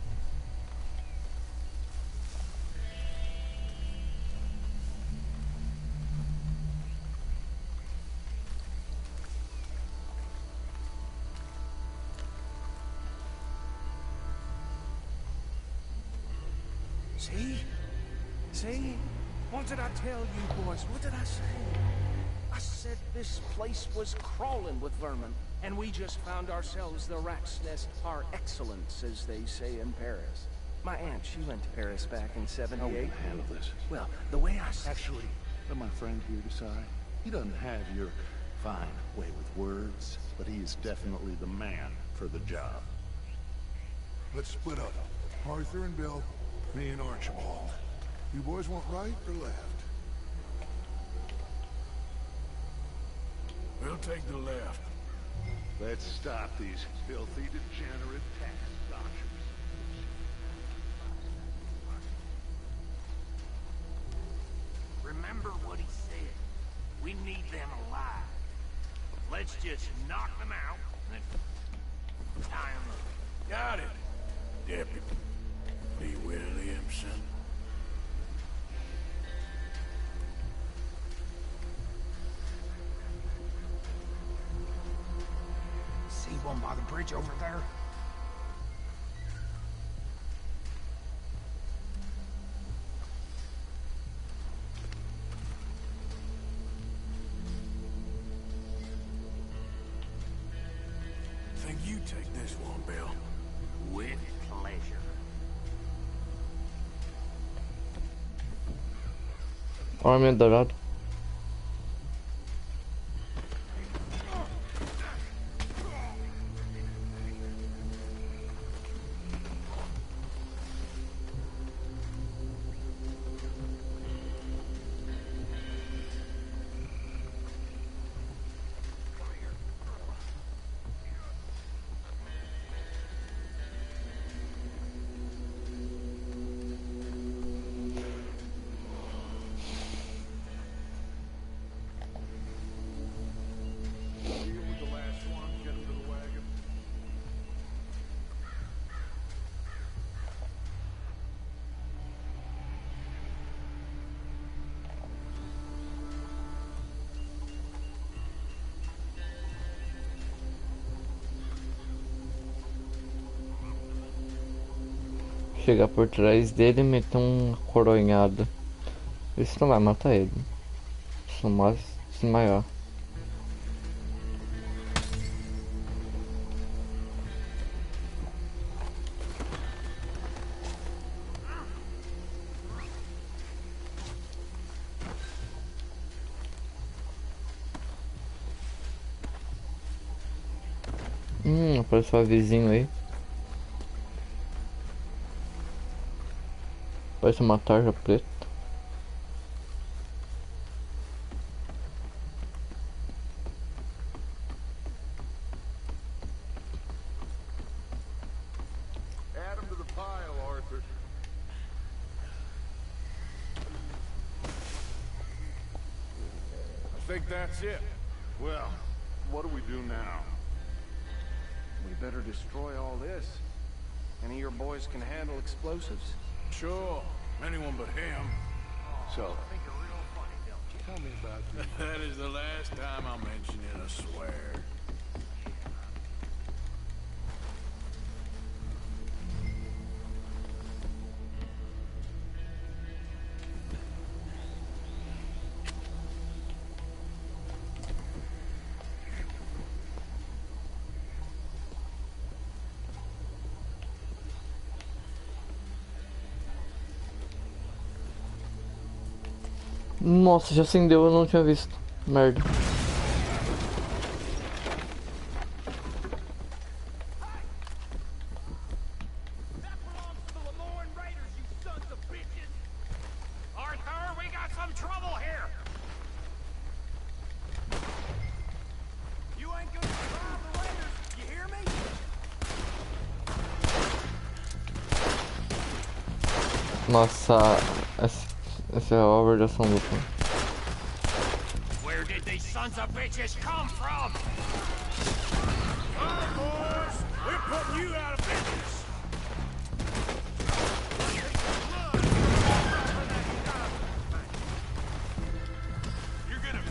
See? See? What did I tell you boys? What did I say? I said this place was crawling with vermin, and we just found ourselves the rat's nest par excellence, as they say in Paris. My aunt, she went to Paris back in '78. How will you handle this? Well, the way I Actually, let my friend here decide. He doesn't have your fine way with words, but he is definitely the man for the job. Let's split up. Arthur and Bill, me and Archibald. You boys want right or left? We'll take the left. Let's stop these filthy, degenerate tax dodgers. Remember what he said. We need them alive. Let's just knock them out and then tie them up. Got it, Deputy Lee Williamson. See one by the bridge over there? Think you take this one, Bill. With pleasure. Arma dourado. chegar por trás dele e meter uma coronhada. Isso não vai matar ele. Isso não vai desmaiar. Apareceu o vizinho aí. Parece uma tarja preta. Add him to the pile, Arthur. I think that's it. Well, what do we do now? We better destroy all this. Any of your boys can handle explosives? Sure, anyone but him. So, Tell me about this. That is the last time I'll mention it, I swear. Nossa, já acendeu, eu não tinha visto. Merda. Arthur, we got some trouble here. You ain't gonna survive the raiders, you hear me? Nossa, essa é a versão dupla. Where did these sons of bitches come from? Alright, boys, we're putting you out of business. You're gonna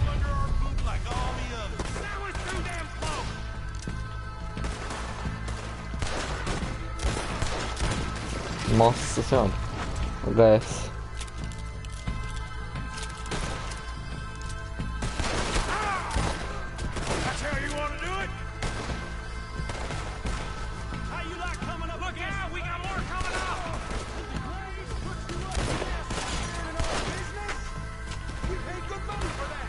under our boot like all the others. That was too damn close. Nossa senhora. HS. That's how you want to do it? How you like coming up? Look out, we got more coming up. We paid good money for that.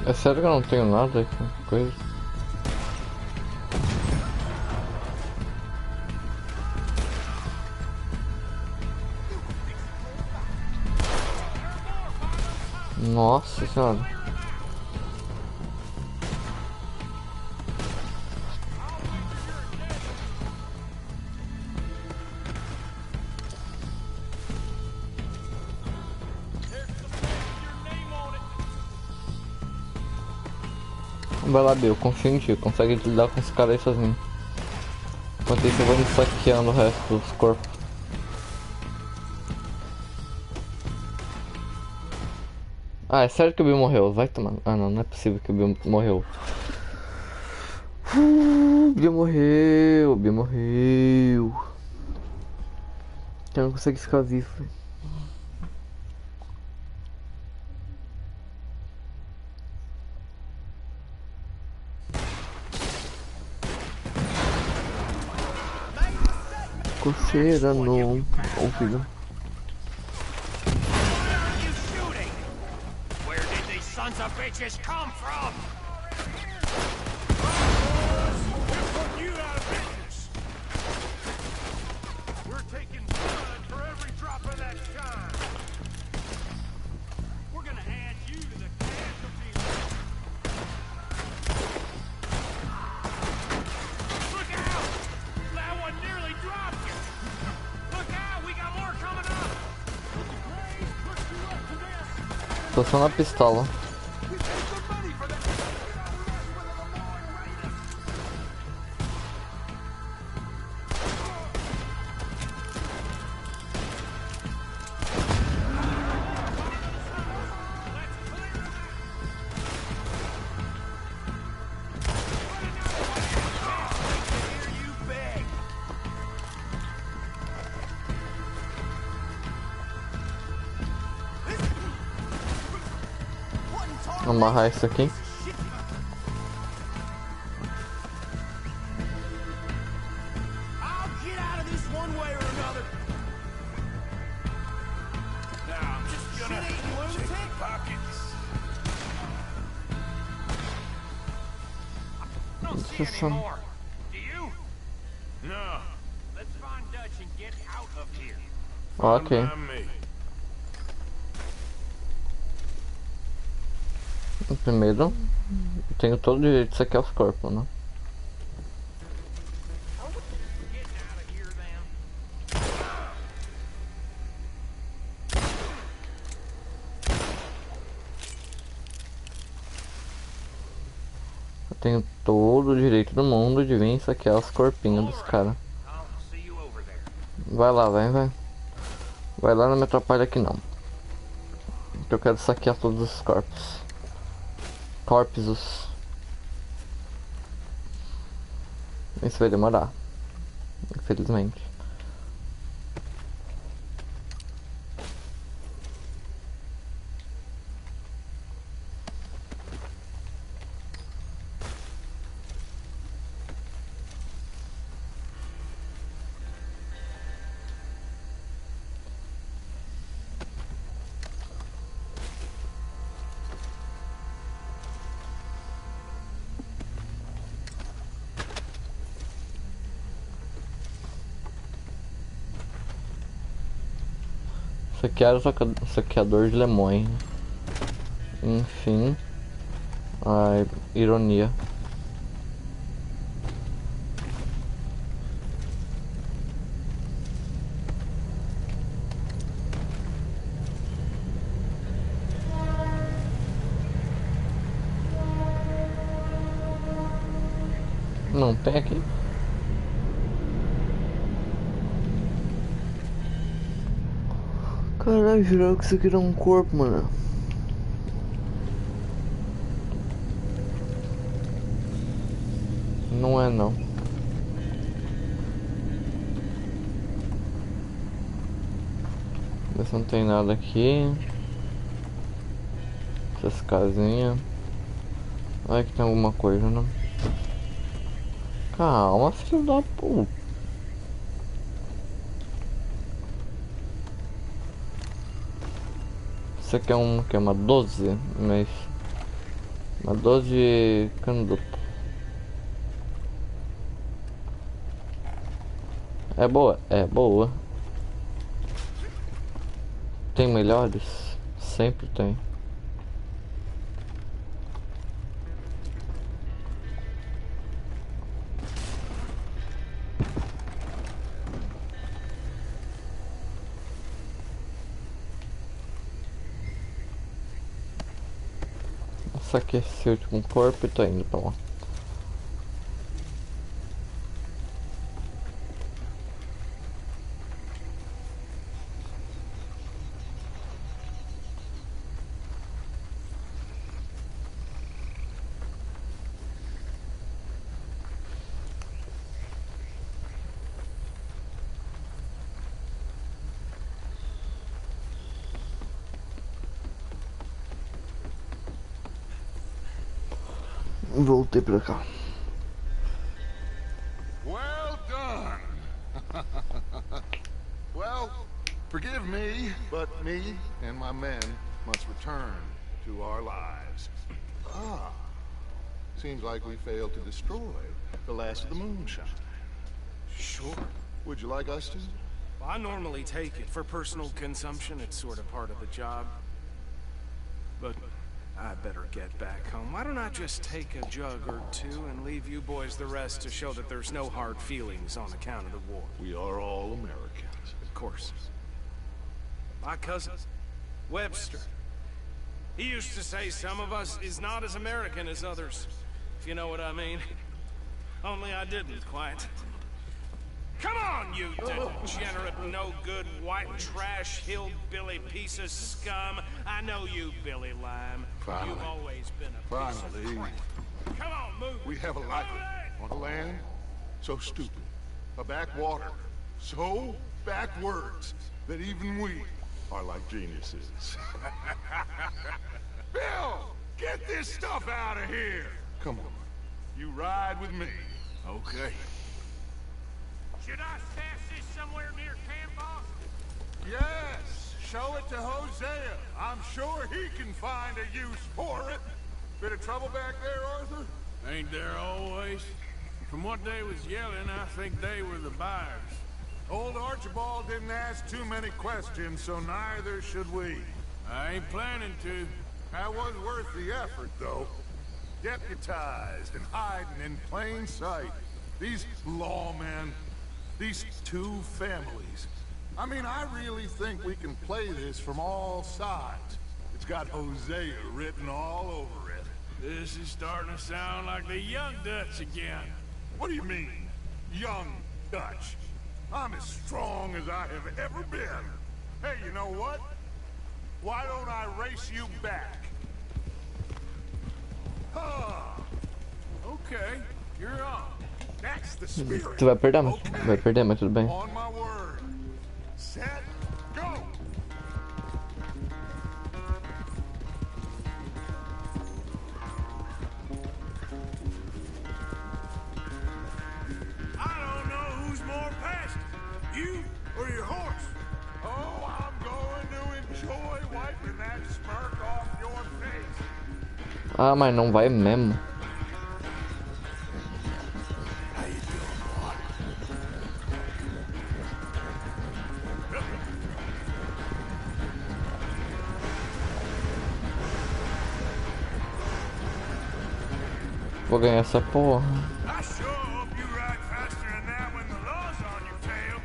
É sério que eu não tenho nada aqui, coisa. Nossa senhora. Vai lá, Bill, confio em ti, consegue lidar com esse cara aí sozinho. Enquanto isso eu vou me saqueando o resto dos corpos. Ah, é sério que o Bill morreu? Vai tomar. Ah não, não é possível que o Bill morreu. Bill morreu, Bill morreu. Eu não consigo ficar vivo. Coceira no ouvido. Where did these sons of bitches come from? We're putting you out of business. We're taking blood for every drop of that shine. We're gonna add you to the casualty list. Look out! That one nearly dropped you. Look out! We got more coming up. Tô só na pistola. We paid good money for that. Amarrar isso aqui. Anymore. Do you? No. Let's find Dutch and get out of here. Ok. Primeiro, tenho todo o direito de saquear os corpos, né? Eu tenho todo o direito do mundo de vir saquear os corpinhos dos caras. Vai lá, vai. Vai lá, não me atrapalha aqui não. Eu quero saquear todos os corpos. Corpos. Isso vai demorar, infelizmente. Saqueador de lemões. Enfim. Ai, ironia. Não tem aqui. Caralho, jurava que isso aqui era um corpo, mano. Não é não. Ver se não tem nada aqui. Essas casinhas. Vai que tem alguma coisa, né? Calma, filho da puta. Isso aqui é uma 12, mas uma 12 cano duplo. É boa? É boa. Tem melhores? Sempre tem. Saquei esse último corpo e tô indo pra lá. Voltei pra cá. Well done. Well, forgive me, but me and my men must return to our lives. Ah, seems like we failed to destroy the last of the moonshine. Sure. Would you like us to? Well, I normally take it for personal consumption. It's sort of part of the job. But I better get back home. Why don't I just take a jug or two and leave you boys the rest to show that there's no hard feelings on account of the war? We are all Americans. Of course. My cousin, Webster, he used to say some of us is not as American as others, if you know what I mean. Only I didn't quite. Come on, you degenerate, no-good, white trash, hillbilly piece of scum. I know you, Billy Lime. Finally. You've always been a piece of crap. Come on, move. We have a life on a land so stupid, a backwater so backwards that even we are like geniuses. Bill! Get this stuff out of here! Come on. You ride with me. Okay. Should I stash this somewhere near camp, boss? Yes! Show it to Hosea. I'm sure he can find a use for it. Bit of trouble back there, Arthur? Ain't there always? From what they was yelling, I think they were the buyers. Old Archibald didn't ask too many questions, so neither should we. I ain't planning to. That was worth the effort, though. Deputized and hiding in plain sight. These lawmen, these two families. I mean, I really think we can play this from all sides. It's got Hosea written all over it. This is starting to sound like the Young Dutch again. What do you mean, Young Dutch? I'm as strong as I have ever been. Hey, you know what? Why don't I race you back? Okay, you're on. That's the spirit. Tu vai perder, mas tudo bem. On my word. Set, go. I don't know who's more past, you or your horse. Oh, I'm going to enjoy wiping that smirk off your face. Ah, mas não vai mesmo. Vou ganhar essa porra. I sure hope you ride faster than that when the law's on your tail.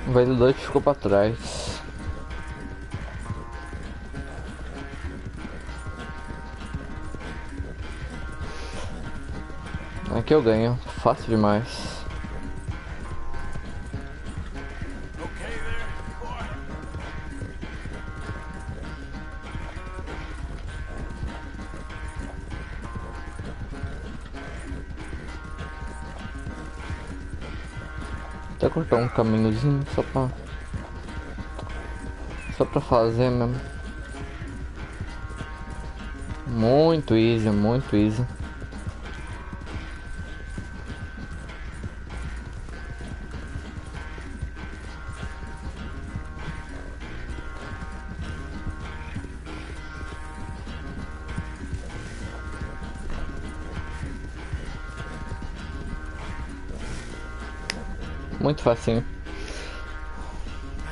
O velho Dutch ficou pra trás. Aqui eu ganho, fácil demais. Até cortar um caminhozinho só pra fazer mesmo. Muito easy, muito easy. Muito facinho.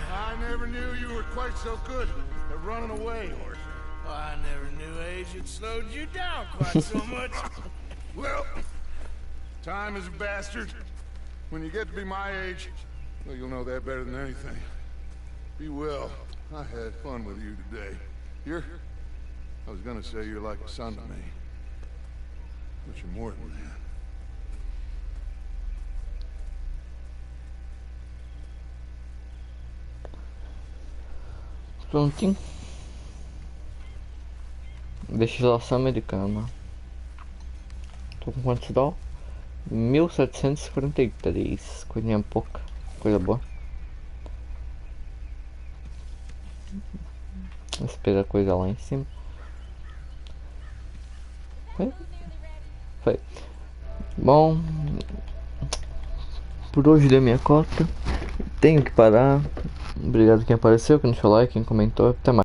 I never knew you were quite so good at running away, horse. I never knew age had slowed you down quite so much. Well, time is a bastard. When you get to be my age, well, you'll know that better than anything. Be well. I had fun with you today. I was gonna say you're like a son to me. But you're more than that. Prontinho. Legislação americana. Tô com quantos dólares? 1743. Coisinha pouca. Coisa boa. Espera a coisa lá em cima. Foi. Bom. Por hoje deu minha cota. Tenho que parar. Obrigado quem apareceu, quem deixou like, quem comentou. Até mais.